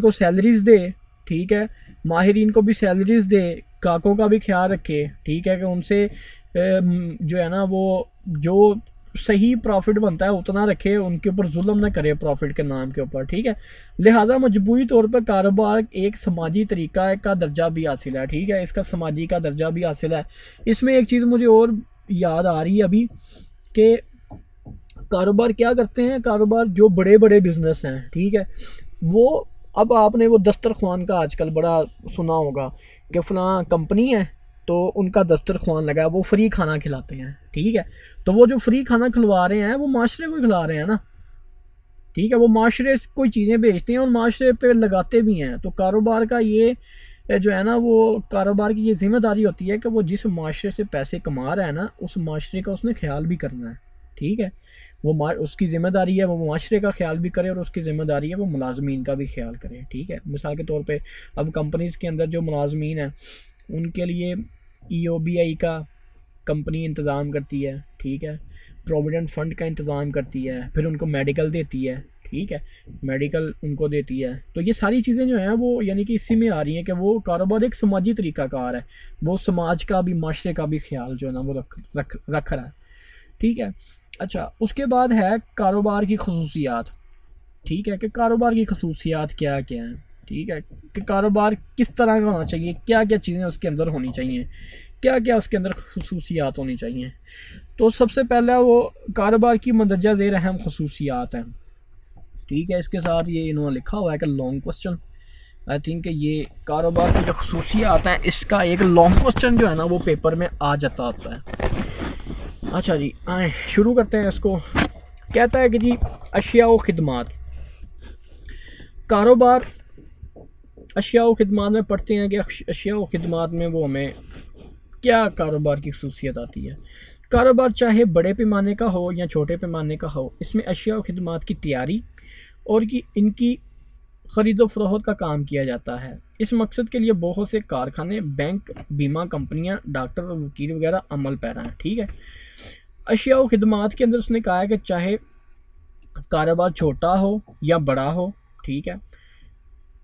को सैलरीज दे। ठीक है, माहिरीन को भी सैलरीज दे, ग्राहकों का भी ख्याल रखे। ठीक है, कि उनसे जो है ना वो जो सही प्रॉफिट बनता है उतना रखे, उनके ऊपर जुल्म ना करे प्रॉफिट के नाम के ऊपर। ठीक है, लिहाजा मजबूरी तौर पर कारोबार एक समाजी तरीका का दर्जा भी हासिल है। ठीक है, इसका समाजी का दर्जा भी हासिल है। इसमें एक चीज़ मुझे और याद आ रही है अभी कि कारोबार क्या करते हैं, कारोबार जो बड़े बड़े बिजनेस हैं, ठीक है, वो अब आपने वो दस्तरख्वान का आजकल बड़ा सुना होगा कि फलां कंपनी है तो उनका दस्तरख्वान लगा है, वो फ्री खाना खिलाते हैं। ठीक है, तो वो जो फ्री खाना खिलवा रहे हैं वो माशरे को खिला रहे हैं ना। ठीक है, वो माशरे से कोई चीज़ें बेचते हैं और माशरे पे लगाते भी हैं। तो कारोबार का ये जो है ना, वो कारोबार की ये जिम्मेदारी होती है कि वो जिस माशरे से पैसे कमा रहा है ना, उस माशरे का उसने ख्याल भी करना है। ठीक है, वो उसकी ज़िम्मेदारी है वो माशरे का ख्याल भी करे, और उसकी ज़िम्मेदारी है वो मुलाजमीन का भी ख्याल करे। ठीक है, मिसाल के तौर पे अब कंपनीज़ के अंदर जो मुलाजमीन हैं उनके लिए EOBI का कंपनी इंतज़ाम करती है। ठीक है, प्रोविडेंट फ़ंड का इंतज़ाम करती है, फिर उनको मेडिकल देती है। ठीक है, मेडिकल उनको देती है। तो ये सारी चीज़ें जो हैं वो यानी कि इसी में आ रही हैं कि वो कारोबार एक समाजी तरीक़ाकार है, वो समाज का भी माशरे का भी ख्याल जो है ना वो रख रहा है। ठीक है, अच्छा, उसके बाद है कारोबार की खसूसियात। ठीक है, कि कारोबार की खसूसियात क्या क्या हैं। ठीक है, कि कारोबार किस तरह का होना चाहिए, क्या क्या चीज़ें उसके अंदर होनी चाहिए, क्या क्या उसके अंदर खसूसियात होनी चाहिए। तो सबसे पहला वो कारोबार की मंदरजा ज़ेर अहम खसूसियात हैं। ठीक है, इसके साथ ये इन्होंने लिखा हुआ है कि लॉन्ग क्वेश्चन, आई थिंक ये कारोबार की जो खसूसियात हैं इसका एक लॉन्ग क्वेश्चन जो है ना वो पेपर में आ जाता होता है। अच्छा जी, आए शुरू करते हैं इसको। कहता है कि जी अशिया व खिदमात, कारोबार अशिया व खिदमात में पढ़ते हैं कि अशिया व खिदमात में वो हमें क्या कारोबार की खसूसियत आती है। कारोबार चाहे बड़े पैमाने का हो या छोटे पैमाने का हो, इसमें अशिया व खिदमात की तैयारी और इनकी ख़रीद व फरोख्त का काम किया जाता है। इस मकसद के लिए बहुत से कारखाने, बैंक, बीमा कंपनियां, डॉक्टर और वकील वगैरह अमल पैरा हैं। ठीक है, अशिया व खिदमात के अंदर उसने कहा है कि चाहे कारोबार छोटा हो या बड़ा हो, ठीक है,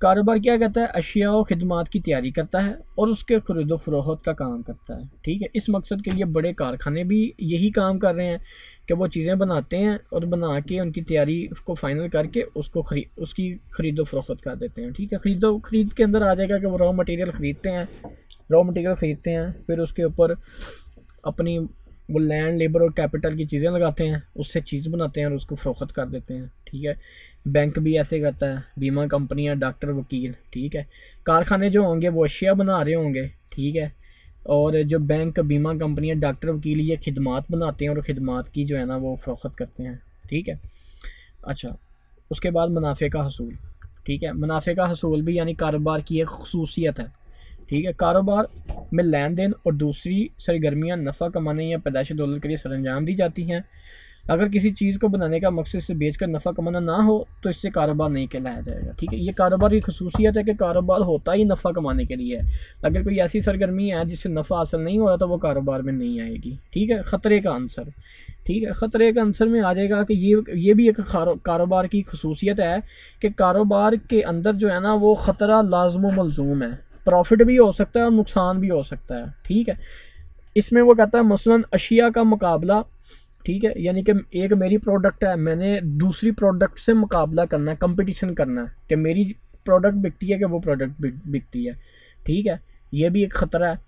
कारोबार क्या करता है, अशिया व खिदमात की तैयारी करता है और उसके खरीदो फरोख्त का काम करता है। ठीक है, इस मकसद के लिए बड़े कारखाने भी यही काम कर रहे हैं कि वो चीज़ें बनाते हैं और बना के उनकी तैयारी उसको फाइनल करके उसकी खरीदो फरोख्त कर देते हैं। ठीक है, खरीद के अंदर आ जाएगा कि वो रॉ मटेरियल ख़रीदते हैं, फिर उसके ऊपर अपनी वो लैंड, लेबर और कैपिटल की चीज़ें लगाते हैं, उससे चीज़ बनाते हैं और उसको फरोख्त कर देते हैं। ठीक है, बैंक भी ऐसे करता है, बीमा कंपनियां, डॉक्टर, वकील। ठीक है, कारखाने जो होंगे वो अशिया बना रहे होंगे। ठीक है, और जो बैंक, बीमा कंपनियां, डॉक्टर, वकील ये खिदमात बनाते हैं और खिदमात की जो है ना वो फरोख्त करते हैं। ठीक है, अच्छा, उसके बाद मुनाफे का हसूल। ठीक है, मुनाफे का हसूल भी यानी कारोबार की एक खसूसियत है। ठीक है, कारोबार में लेन देन और दूसरी सरगर्मियाँ नफ़ा कमाने या पैदाइश दौलत के लिए सरंजाम दी जाती हैं। अगर किसी चीज़ को बनाने का मकसद से बेचकर नफ़ा कमाना ना हो तो इससे कारोबार नहीं कहलाया जाएगा। ठीक है, ये कारोबार की खसूसियत है कि कारोबार होता ही नफ़ा कमाने के लिए है। अगर कोई ऐसी सरगर्मी है जिससे नफ़ा हासिल नहीं हो रहा तो वो कारोबार में नहीं आएगी। ठीक है, ख़तरे का आंसर। ठीक है, ख़तरे का आंसर में आ जाएगा कि ये भी एक कारोबार की खसूसियत है कि कारोबार के अंदर जो है ना वो ख़तरा लाज़िम व मलज़ूम है, प्रॉफिट भी हो सकता है और नुकसान भी हो सकता है। ठीक है, इसमें वो कहता है मसलन अशिया का मुकाबला। ठीक है, यानी कि एक मेरी प्रोडक्ट है, मैंने दूसरी प्रोडक्ट से मुकाबला करना है, कंपटीशन करना है कि मेरी प्रोडक्ट बिकती है कि वो प्रोडक्ट बिकती है। ठीक है, ये भी एक ख़तरा है।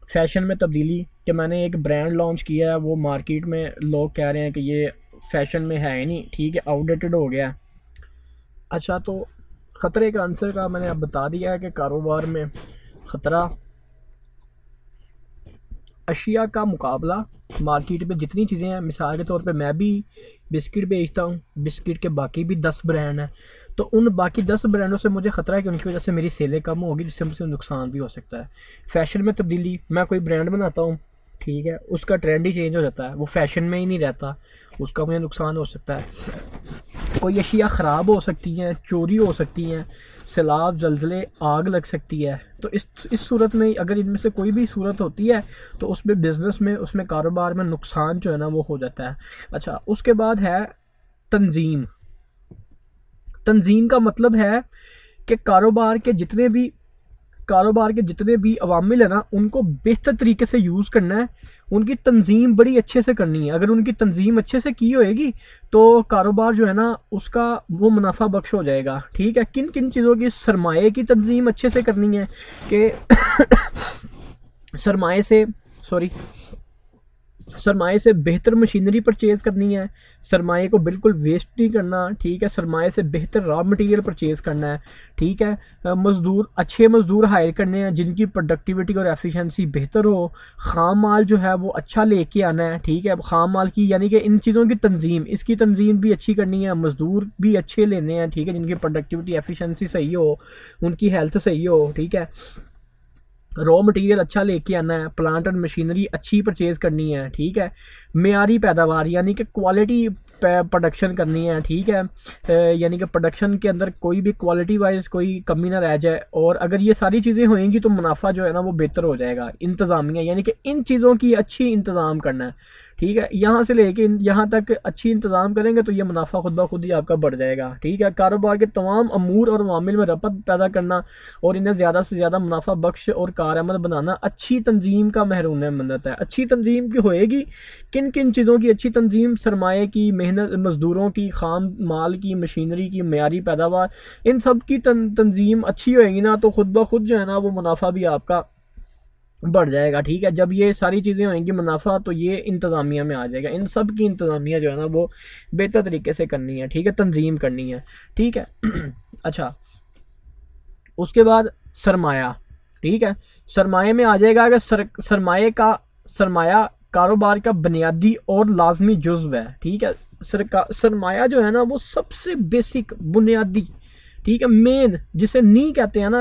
फैशन में तब्दीली, कि मैंने एक ब्रांड लॉन्च किया है, वो मार्केट में लोग कह रहे हैं कि ये फैशन में है ही नहीं, ठीक है, आउटडेटेड हो गया है। अच्छा, तो ख़तरे का आंसर का मैंने अब बता दिया है कि कारोबार में ख़तरा अशिया का मुकाबला, मार्केट में जितनी चीज़ें हैं, मिसाल के तौर पे मैं भी बिस्किट बेचता हूँ, बिस्किट के बाकी भी 10 ब्रांड हैं, तो उन बाकी 10 ब्रांडों से मुझे ख़तरा है कि उनकी वजह से मेरी सेलें कम होगी, जिससे मुझे नुकसान भी हो सकता है। फ़ैशन में तब्दीली, मैं कोई ब्रांड बनाता हूँ, ठीक है, उसका ट्रेंड ही चेंज हो जाता है, वो फैशन में ही नहीं रहता, उसका मुझे नुकसान हो सकता है। कोई अशिया ख़राब हो सकती हैं, चोरी हो सकती हैं, सैलाब, जल्जले, आग लग सकती है। तो इस सूरत में अगर इनमें से कोई भी सूरत होती है तो उसमें बिज़नेस में, उसमें कारोबार में नुकसान जो है ना वो हो जाता है। अच्छा, उसके बाद है तंजीम। तंजीम का मतलब है कि कारोबार के जितने भी अवामिल है ना उनको बेहतर तरीके से यूज़ करना है, उनकी तंजीम बड़ी अच्छे से करनी है। अगर उनकी तंजीम अच्छे से की होएगी तो कारोबार जो है ना उसका वो मुनाफा बख्श हो जाएगा। ठीक है, किन किन चीज़ों की? सरमाए की तंजीम अच्छे से करनी है कि सरमाए से बेहतर मशीनरी परचेज़ करनी है, सरमाए को बिल्कुल वेस्ट नहीं करना। ठीक है, सरमाए से बेहतर रॉ मटेरियल परचेज़ करना है। ठीक है, अच्छे मज़दूर हायर करने हैं जिनकी प्रोडक्टिविटी और एफिशिएंसी बेहतर हो। ख़ाम माल जो है वो अच्छा लेके आना है। ठीक है, ख़ाम माल की यानी कि इन चीज़ों की तंजीम, इसकी तंजीम भी अच्छी करनी है, मज़दूर भी अच्छे लेने हैं। ठीक है, जिनकी प्रोडक्टिविटी एफिशिएंसी सही हो, उनकी हेल्थ सही हो। ठीक है, रॉ मटेरियल अच्छा लेके आना है, प्लांट एंड मशीनरी अच्छी परचेज़ करनी है। ठीक है, मेयारी पैदावार यानी कि क्वालिटी प्रोडक्शन करनी है। ठीक है, यानी कि प्रोडक्शन के अंदर कोई भी क्वालिटी वाइज कोई कमी ना रह जाए। और अगर ये सारी चीज़ें होएंगी तो मुनाफा जो है ना वो बेहतर हो जाएगा। इंतज़ामिया यानी कि इन चीज़ों की अच्छी इंतज़ाम करना है। ठीक है, यहाँ से लेके यहाँ तक अच्छी इंतज़ाम करेंगे तो ये मुनाफा खुद ब खुद ही आपका बढ़ जाएगा। ठीक है, कारोबार के तमाम अमूर और मामिल में रपत पैदा करना और इन्हें ज़्यादा से ज़्यादा मुनाफा बख्श और कारआमद बनाना अच्छी तंजीम का महरूम मन्नत है। अच्छी तंजीम की होएगी, किन किन चीज़ों की अच्छी तंजीम? सरमाए की, मेहनत, मज़दूरों की, ख़ाम माल की, मशीनरी की, मेयारी पैदावार, इन सब की तंजीम अच्छी होएगी ना तो खुद ब खुद जो है ना वो मुनाफा भी आपका बढ़ जाएगा। ठीक है, जब ये सारी चीज़ें होंगी मुनाफा तो ये इंतज़ामिया में आ जाएगा। इन सब की इंतज़ामिया जो है ना वो बेहतर तरीके से करनी है। ठीक है, तंजीम करनी है। ठीक है अच्छा, उसके बाद सरमाया। ठीक है, सरमाए में आ जाएगा कि सरमाया कारोबार का बुनियादी और लाजमी जुज़्व है। ठीक है, सरमाया जो है ना वो सबसे बेसिक, बुनियादी, ठीक है, मेन, जिसे नी कहते हैं ना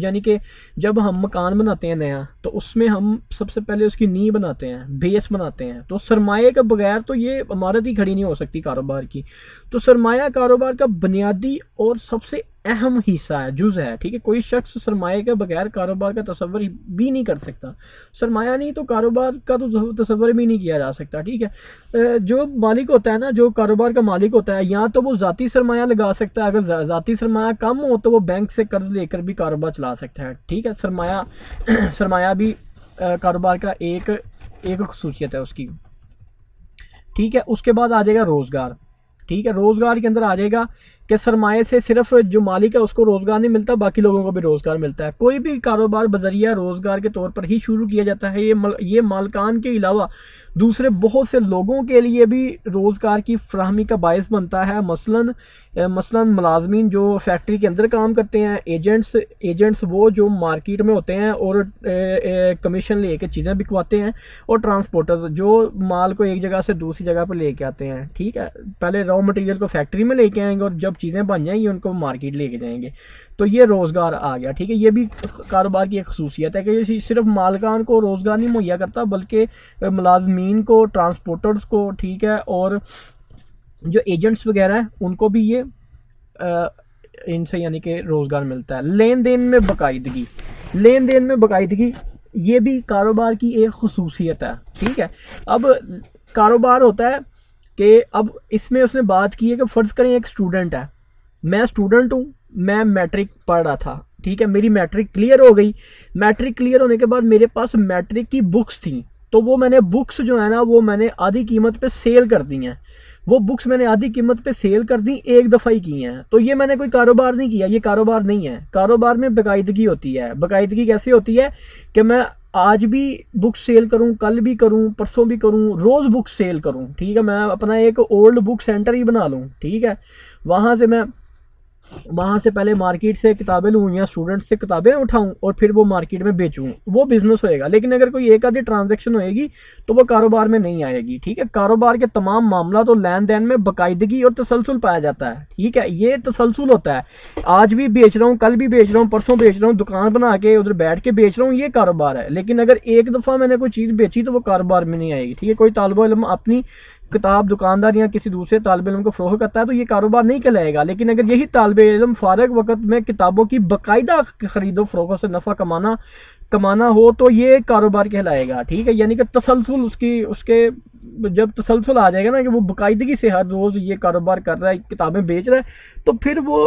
यानी कि जब हम मकान बनाते हैं नया तो उसमें हम सबसे पहले उसकी नी बनाते हैं, बेस बनाते हैं। तो सरमाए के बगैर तो ये इमारत ही खड़ी नहीं हो सकती कारोबार की। तो सरमाया कारोबार का बुनियादी और सबसे अहम हिस्सा है, जुज़ है। ठीक है, कोई शख्स सरमाए के बगैर कारोबार का तसव्वुर भी नहीं कर सकता। सरमाया नहीं तो कारोबार का तो तसव्वुर भी नहीं किया जा सकता। ठीक है, जो मालिक होता है ना, जो कारोबार का मालिक होता है, या तो वो ज़ाती सरमाया लगा सकता है, अगर ज़ाती सरमाया कम हो तो वो बैंक से कर्ज लेकर भी कारोबार चला सकता है। ठीक है, सरमाया भी कारोबार का एक खसूसियत है उसकी। ठीक है, उसके बाद आ जाएगा रोज़गार। ठीक है, रोज़गार के अंदर आ जाएगा कि सरमाए से सिर्फ जो मालिक है उसको रोज़गार नहीं मिलता, बाकी लोगों को भी रोज़गार मिलता है। कोई भी कारोबार बज़रिया रोज़गार के तौर पर ही शुरू किया जाता है। ये मालकान के अलावा दूसरे बहुत से लोगों के लिए भी रोज़गार की फ्राहमी का बायस बनता है। मसलन मुलाजमीन जो फैक्ट्री के अंदर काम करते हैं, एजेंट्स वो जो मार्केट में होते हैं और कमीशन लेके चीज़ें बिकवाते हैं, और ट्रांसपोर्टर जो माल को एक जगह से दूसरी जगह पर लेके आते हैं। ठीक है, पहले रॉ मटेरियल को फैक्ट्री में लेके आएंगे और जब चीज़ें बन जाएंगी उनको मार्केट लेके जाएंगे। तो ये रोज़गार आ गया। ठीक है, ये भी कारोबार की एक खसूसियत है कि ये सिर्फ मालकान को रोज़गार नहीं मुहैया करता बल्कि मुलाजमीन को, ट्रांसपोर्टर्स को, ठीक है, और जो एजेंट्स वगैरह हैं उनको भी ये इनसे यानी कि रोज़गार मिलता है। लेन देन में बाकायदगी ये भी कारोबार की एक खसूसियत है। ठीक है, अब कारोबार होता है कि अब इसमें उसने बात की है कि फ़र्ज़ करें एक स्टूडेंट है, मैं स्टूडेंट हूँ, मैं मैट्रिक पढ़ रहा था। ठीक है, मेरी मैट्रिक क्लियर हो गई। मैट्रिक क्लियर होने के बाद मेरे पास मैट्रिक की बुक्स थी, तो वो मैंने बुक्स जो है ना वो मैंने आधी कीमत पे सेल कर दी हैं। वो बुक्स मैंने आधी कीमत पे सेल कर दी, एक दफ़ा ही की हैं। तो ये मैंने कोई कारोबार नहीं किया, ये कारोबार नहीं है। कारोबार में बाकायदगी होती है। बाकायदगी कैसे होती है कि मैं आज भी बुक सेल करूं, कल भी करूं, परसों भी करूं, रोज़ बुक सेल करूं। ठीक है, मैं अपना एक ओल्ड बुक सेंटर ही बना लूं। ठीक है, वहाँ से पहले मार्केट से किताबें लूँ या स्टूडेंट से किताबें उठाऊँ और फिर वो मार्केट में बेचूँ, वो बिज़नेस होएगा। लेकिन अगर कोई एक आधी ट्रांजैक्शन होएगी तो वो कारोबार में नहीं आएगी। ठीक है, कारोबार के तमाम मामला तो लेन देन में बाकायदगी और तसलसल पाया जाता है। ठीक है, ये तसलसल होता है, आज भी बेच रहा हूँ, कल भी बेच रहा हूँ, परसों बेच रहा हूँ, दुकान बना के उधर बैठ के बेच रहा हूँ, ये कारोबार है। लेकिन अगर एक दफ़ा मैंने कोई चीज़ बेची तो वो कारोबार में नहीं आएगी। ठीक है, कोई तालिब इल्म अपनी किताब दुकानदार या किसी दूसरे तालिब इल्म को फ़रोख्त करता है तो ये कारोबार नहीं कहलाएगा। लेकिन अगर यही तालिब इल्म फ़ारिग वक़्त में किताबों की बाकायदा ख़रीदो फ़रोख्त से नफ़ा कमाना हो तो ये कारोबार कहलाएगा। ठीक है, यानी कि तसलसल उसके जब तसलसल आ जाएगा ना कि वो बाकायदगी से हर रोज़ ये कारोबार कर रहा है, किताबें बेच रहा है, तो फिर वो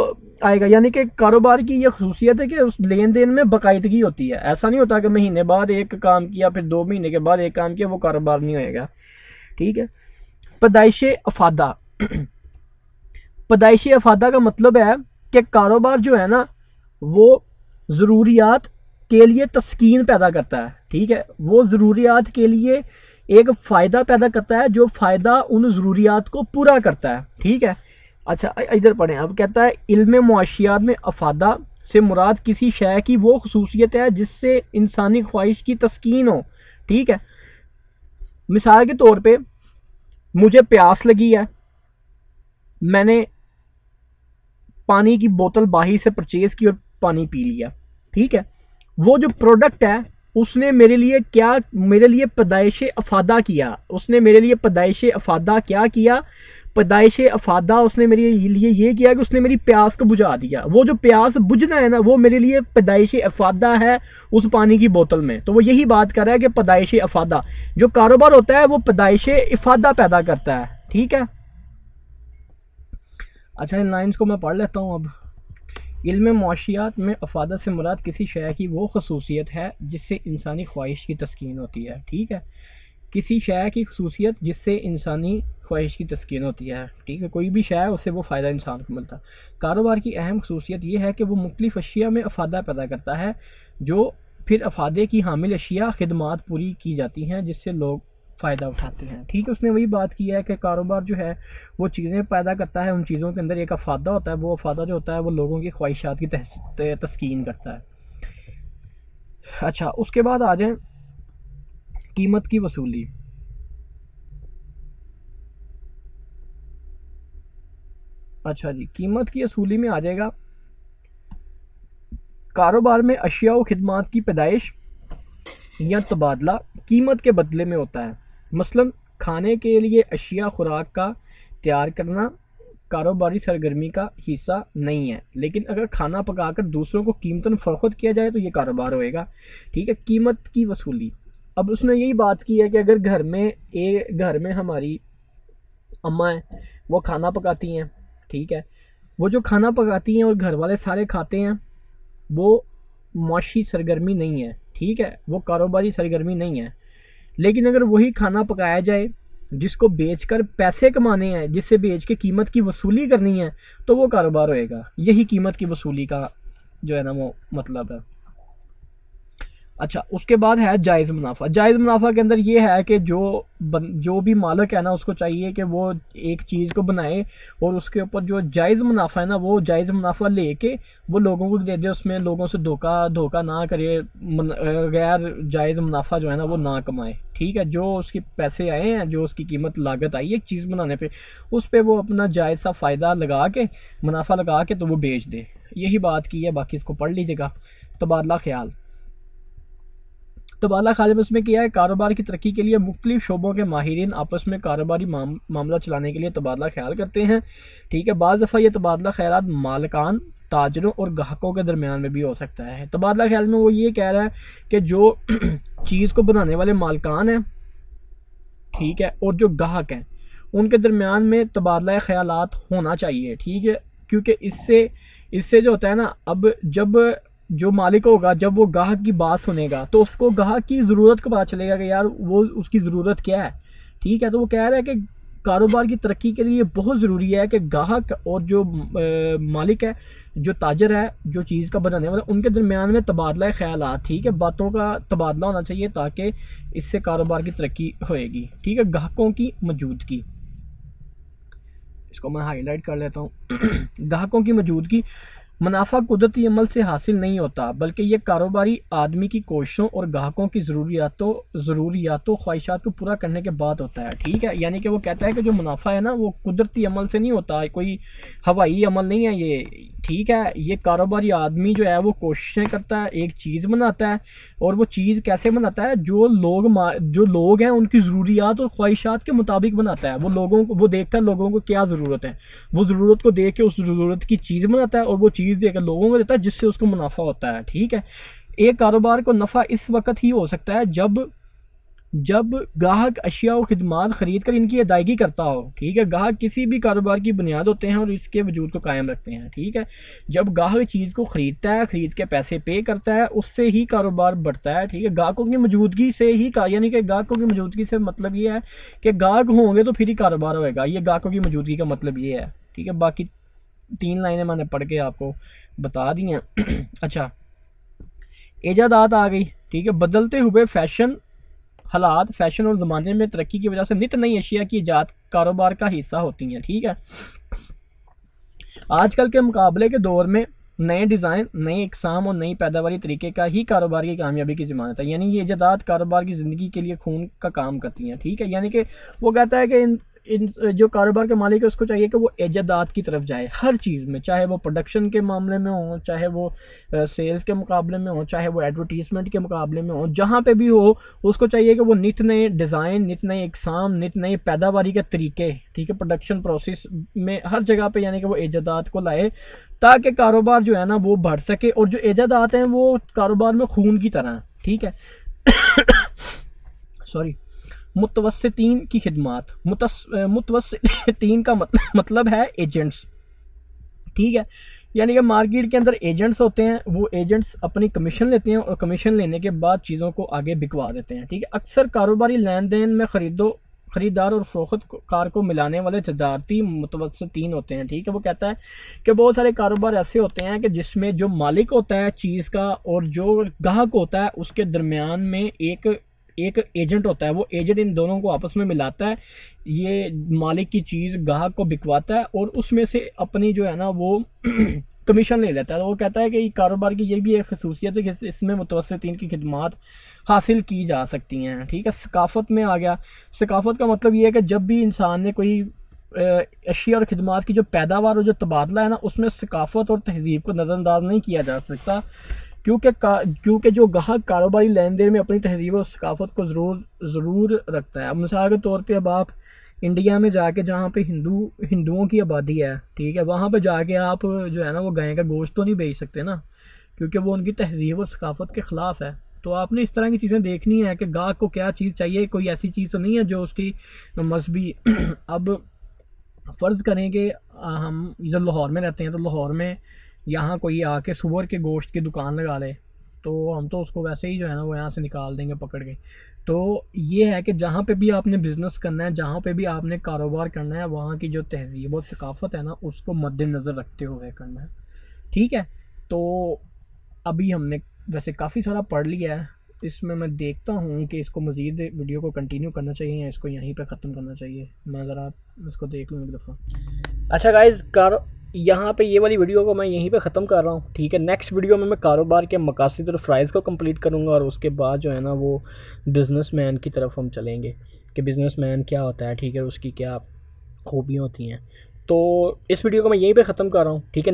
आएगा। यानी कि कारोबार की ये खसूसियत है कि उस लेन देन में बाकायदगी होती है। ऐसा नहीं होता कि महीने बाद एक काम किया फिर 2 महीने के बाद एक काम किया, वो कारोबार नहीं होएगा। ठीक है। पैदाइश अफादा पैदाइश अफादा का मतलब है कि कारोबार जो है ना वो ज़रूरियात के लिए तस्कीन पैदा करता है। ठीक है, वो ज़रूरियात के लिए एक फ़ायदा पैदा करता है जो फ़ायदा उन ज़रूरियात को पूरा करता है। ठीक है। अच्छा, इधर पढ़ें। अब कहता है इल्म मुआशियात में अफादा से मुराद किसी शय की वो खसूसियत है जिससे इंसानी ख्वाहिश की तस्कीन हो। ठीक है, मिसाल के तौर पे मुझे प्यास लगी है, मैंने पानी की बोतल बाहर से परचेज़ की और पानी पी लिया। ठीक है, वो जो प्रोडक्ट है उसने मेरे लिए पैदाइश अफादा किया। उसने मेरे लिए पैदाइश अफादा क्या किया? पैदाइश अफादा उसने मेरे लिए ये किया कि उसने मेरी प्यास को बुझा दिया। वो जो प्यास बुझना है ना वो मेरे लिए पैदाइश अफादा है उस पानी की बोतल में। तो वो यही बात कर रहा है कि पैदाइश अफादा जो कारोबार होता है वो पैदाइश अफादा पैदा करता है। ठीक है। अच्छा, इन लाइन्स को मैं पढ़ लेता हूँ अब। इल्म मुआशियात में अफादा से मुराद किसी शय की वो खसूसियत है जिससे इंसानी ख्वाहिश की तस्कीन होती है। ठीक है, किसी शय की खसूसियत जिससे इंसानी ख्वाहिश की तस्कीन होती है। ठीक है, कोई भी शय है उससे वो फ़ायदा इंसान को मिलता है। कारोबार की अहम खसूसियत ये है कि वो मुख्तलिफ अशिया में अफादा पैदा करता है जो फिर अफादे की हामिल अशिया खिदमात पूरी की जाती हैं जिससे लोग फ़ायदा उठाते हैं। ठीक है, उसने वही बात की है कि कारोबार जो है वो चीज़ें पैदा करता है, उन चीज़ों के अंदर एक अफादा होता है, वो अफादा जो होता है वो लोगों की ख्वाहिशात की तस्कीन करता है। अच्छा, उसके बाद आ जाए कीमत की वसूली। अच्छा जी, कीमत की वसूली में आ जाएगा कारोबार में अशिया व खिदमात की पैदाइश या तबादला कीमत के बदले में होता है। मसलन खाने के लिए अशिया खुराक का तैयार करना कारोबारी सरगर्मी का हिस्सा नहीं है, लेकिन अगर खाना पकाकर दूसरों को कीमतन फरोख्त किया जाए तो ये कारोबार होएगा। ठीक है, कीमत की वसूली। अब उसने यही बात की है कि अगर घर में हमारी अम्मा है वो खाना पकाती हैं। ठीक है, वो जो खाना पकाती हैं और घर वाले सारे खाते हैं वो मुआशी सरगर्मी नहीं है। ठीक है, वो कारोबारी सरगर्मी नहीं है। लेकिन अगर वही खाना पकाया जाए जिसको बेचकर पैसे कमाने हैं, जिससे बेच के कीमत की वसूली करनी है, तो वो कारोबार होएगा। यही कीमत की वसूली का जो है ना वो मतलब है। अच्छा, उसके बाद है जायज़ मुनाफा। जायज़ मुनाफा के अंदर ये है कि जो भी मालिक है ना उसको चाहिए कि वो एक चीज़ को बनाए और उसके ऊपर जो जायज़ मुनाफा है ना वो जायज़ मुनाफा लेके वो लोगों को दे दे, उसमें लोगों से धोखा ना करे, गैर जायज़ मुनाफा जो है ना वो ना कमाए। ठीक है, जो उसके पैसे आए हैं, जो उसकी कीमत लागत आई है एक चीज़ बनाने पे, उस पर वो अपना जायज़ सा फ़ायदा लगा के, मुनाफा लगा के तो वो बेच दे। यही बात की है, बाकी इसको पढ़ लीजिएगा। तबादला ख्याल। तबादला ख्याल में उसमें किया है कारोबार की तरक्की के लिए मुख्तलिफ शोबों के माहिरीन आपस में कारोबारी मामला चलाने के लिए तबादला ख्याल करते हैं। ठीक है, बाज़ दफ़ा ये तबादला ख्याल मालिकान, ताजरों और ग्राहकों के दरमियान में भी हो सकता है। तबादला ख्याल में वो ये कह रहा है कि जो चीज़ को बनाने वाले मालिकान हैं, ठीक है, और जो ग्राहक हैं उनके दरमियान में तबादला ख्यालात होना चाहिए। ठीक है, क्योंकि इससे जो होता है ना, अब जब जो मालिक होगा जब वो ग्राहक की बात सुनेगा तो उसको ग्राहक की ज़रूरत को पता चलेगा कि यार वो उसकी ज़रूरत क्या है। ठीक है, तो वो कह रहा है कि कारोबार की तरक्की के लिए बहुत ज़रूरी है कि ग्राहक और जो मालिक है, जो ताजर है, जो चीज़ का बनाने वाला, उनके दरमियान में तबादला ख्यालात, ठीक है, बातों का तबादला होना चाहिए ताकि इससे कारोबार की तरक्की होएगी। ठीक है, ग्राहकों की मौजूदगी, इसको मैं हाईलाइट कर लेता हूँ। ग्राहकों की मौजूदगी, मुनाफा कुदरती अमल से हासिल नहीं होता, बल्कि ये कारोबारी आदमी की कोशिशों और ग्राहकों की ज़रूरियातों ख्वाहिशात को पूरा करने के बाद होता है। ठीक है, यानी कि वो कहता है कि जो मुनाफा है ना वो कुदरती अमल से नहीं होता, कोई हवाई अमल नहीं है ये। ठीक है, ये कारोबारी आदमी जो है वो कोशिशें करता है, एक चीज़ बनाता है, और वो चीज़ कैसे बनाता है, जो लोग हैं उनकी ज़रूरियात और ख्वाहिशात के मुताबिक बनाता है। वो देखता है लोगों को क्या ज़रूरत है, वो ज़रूरत को देख के उस ज़रूरत की चीज़ बनाता है, और वो चीज़ देकर लोगों को देता है, जिससे उसको मुनाफा होता है। ठीक है, एक कारोबार को नफ़ा इस वक्त ही हो सकता है जब ग्राहक अशिया और खिदमात खरीद कर इनकी अदायगी करता हो। ठीक है, ग्राहक किसी भी कारोबार की बुनियाद होते हैं और इसके वजूद को कायम रखते हैं। ठीक है, जब ग्राहक चीज़ को ख़रीदता है, ख़रीद के पैसे पे करता है, उससे ही कारोबार बढ़ता है। ठीक है, ग्राहकों की मौजूदगी से ही यानी कि ग्राहकों की मौजूदगी से मतलब ये है कि ग्राहक होंगे तो फिर ही कारोबार होएगा। ये ग्राहकों की मौजूदगी का मतलब ये है। ठीक है, बाकी 3 लाइनें मैंने पढ़ के आपको बता दी हैं। अच्छा, ईजादात आ गई। ठीक है, बदलते हुए फैशन और ज़माने में तरक्की की वजह से नित नई अशिया की ईजाद कारोबार का हिस्सा होती हैं। ठीक है, आजकल के मुकाबले के दौर में नए डिज़ाइन, नए इकसाम और नई पैदावारी तरीके का ही कारोबार की कामयाबी की ज़मानत है। यानी ये ईजादात कारोबार की ज़िंदगी के लिए खून का काम करती हैं। ठीक है, यानी कि वो कहता है कि इन जो कारोबार के मालिक है उसको चाहिए कि वो ईजादात की तरफ जाए हर चीज़ में, चाहे वो प्रोडक्शन के मामले में हो, चाहे वो सेल्स के मुकाबले में हो, चाहे वो एडवर्टीज़मेंट के मुकाबले में हो, जहाँ पे भी हो उसको चाहिए कि वो नित नए डिज़ाइन, नित नए इकसाम, नित नए पैदावारी के तरीके, ठीक है, प्रोडक्शन प्रोसेस में हर जगह पे यानी कि वो ईजादात को लाए, ताकि कारोबार जो है ना वो बढ़ सके। और जो ईजादात हैं वो कारोबार में खून की तरह है। ठीक है, सॉरी, मुतवस्सितीन की खिदमात, मुतवस्सितीन का मतलब है एजेंट्स। ठीक है, यानी कि मार्केट के अंदर एजेंट्स होते हैं, वो एजेंट्स अपनी कमीशन लेते हैं और कमीशन लेने के बाद चीज़ों को आगे बिकवा देते हैं। ठीक है, अक्सर कारोबारी लेन देन में खरीदार और फ़रोख्तकार को मिलाने वाले तजारती मुतवस्सितीन होते हैं। ठीक है, वो कहता है कि बहुत सारे कारोबार ऐसे होते हैं कि जिसमें जो मालिक होता है चीज़ का और जो ग्राहक होता है उसके दरमियान में एक एजेंट होता है। वो एजेंट इन दोनों को आपस में मिलाता है, ये मालिक की चीज़ ग्राहक को बिकवाता है और उसमें से अपनी जो है ना वो कमीशन ले लेता है। तो वो कहता है कि कारोबार की ये भी एक खसूसियत है कि इसमें मुतवस्सितीन की खिदमात हासिल की जा सकती हैं। ठीक है, सकाफ़त में आ गया। सकाफ़त का मतलब ये है कि जब भी इंसान ने कोई अशिया और खिदमात की जो पैदावार और जो तबादला है ना, उसमें सकाफ़त और तहज़ीब को नज़रअंदाज नहीं किया जा सकता, क्योंकि जो ग्राहक कारोबारी लेन देन में अपनी तहजीब और सकाफ़त को ज़रूर रखता है। अब मिसाल के तौर पे अब आप इंडिया में जाके जहाँ पे हिंदुओं की आबादी है, ठीक है, वहाँ पे जाके आप जो है ना वो गाय का गोश्त तो नहीं बेच सकते ना, क्योंकि वो उनकी तहजीब और सकाफ़त के ख़िलाफ़ है। तो आपने इस तरह की चीज़ें देखनी है कि ग्राहक को क्या चीज़ चाहिए, कोई ऐसी चीज़ तो नहीं है जो उसकी मजहबी अब फ़र्ज़ करें कि हम इधर लाहौर में रहते हैं, तो लाहौर में यहाँ कोई आके सूअर के गोश्त की दुकान लगा ले, तो हम तो उसको वैसे ही जो है ना वो यहाँ से निकाल देंगे पकड़ के। तो ये है कि जहाँ पे भी आपने बिज़नेस करना है, जहाँ पे भी आपने कारोबार करना है, वहाँ की जो तहज़ीब और सकाफ़त है ना उसको मद्देनज़र रखते हुए करना है। ठीक है, तो अभी हमने वैसे काफ़ी सारा पढ़ लिया है, इसमें मैं देखता हूँ कि इसको मज़ीद वीडियो को कंटिन्यू करना चाहिए या इसको यहीं पे ख़त्म करना चाहिए। मैं ज़रा इसको देख लूँ एक दफ़ा। अच्छा गाइज़, यहाँ पे ये वाली वीडियो को मैं यहीं पे ख़त्म कर रहा हूँ। ठीक है, नेक्स्ट वीडियो में मैं कारोबार के मकासद और फ़राइज़ को कंप्लीट करूँगा और उसके बाद जो है ना वो बिज़नेसमैन की तरफ हम चलेंगे कि बिज़नेसमैन क्या होता है। ठीक है, उसकी क्या खूबियाँ होती हैं। तो इस वीडियो को मैं यहीं पे ख़त्म कर रहा हूँ। ठीक है।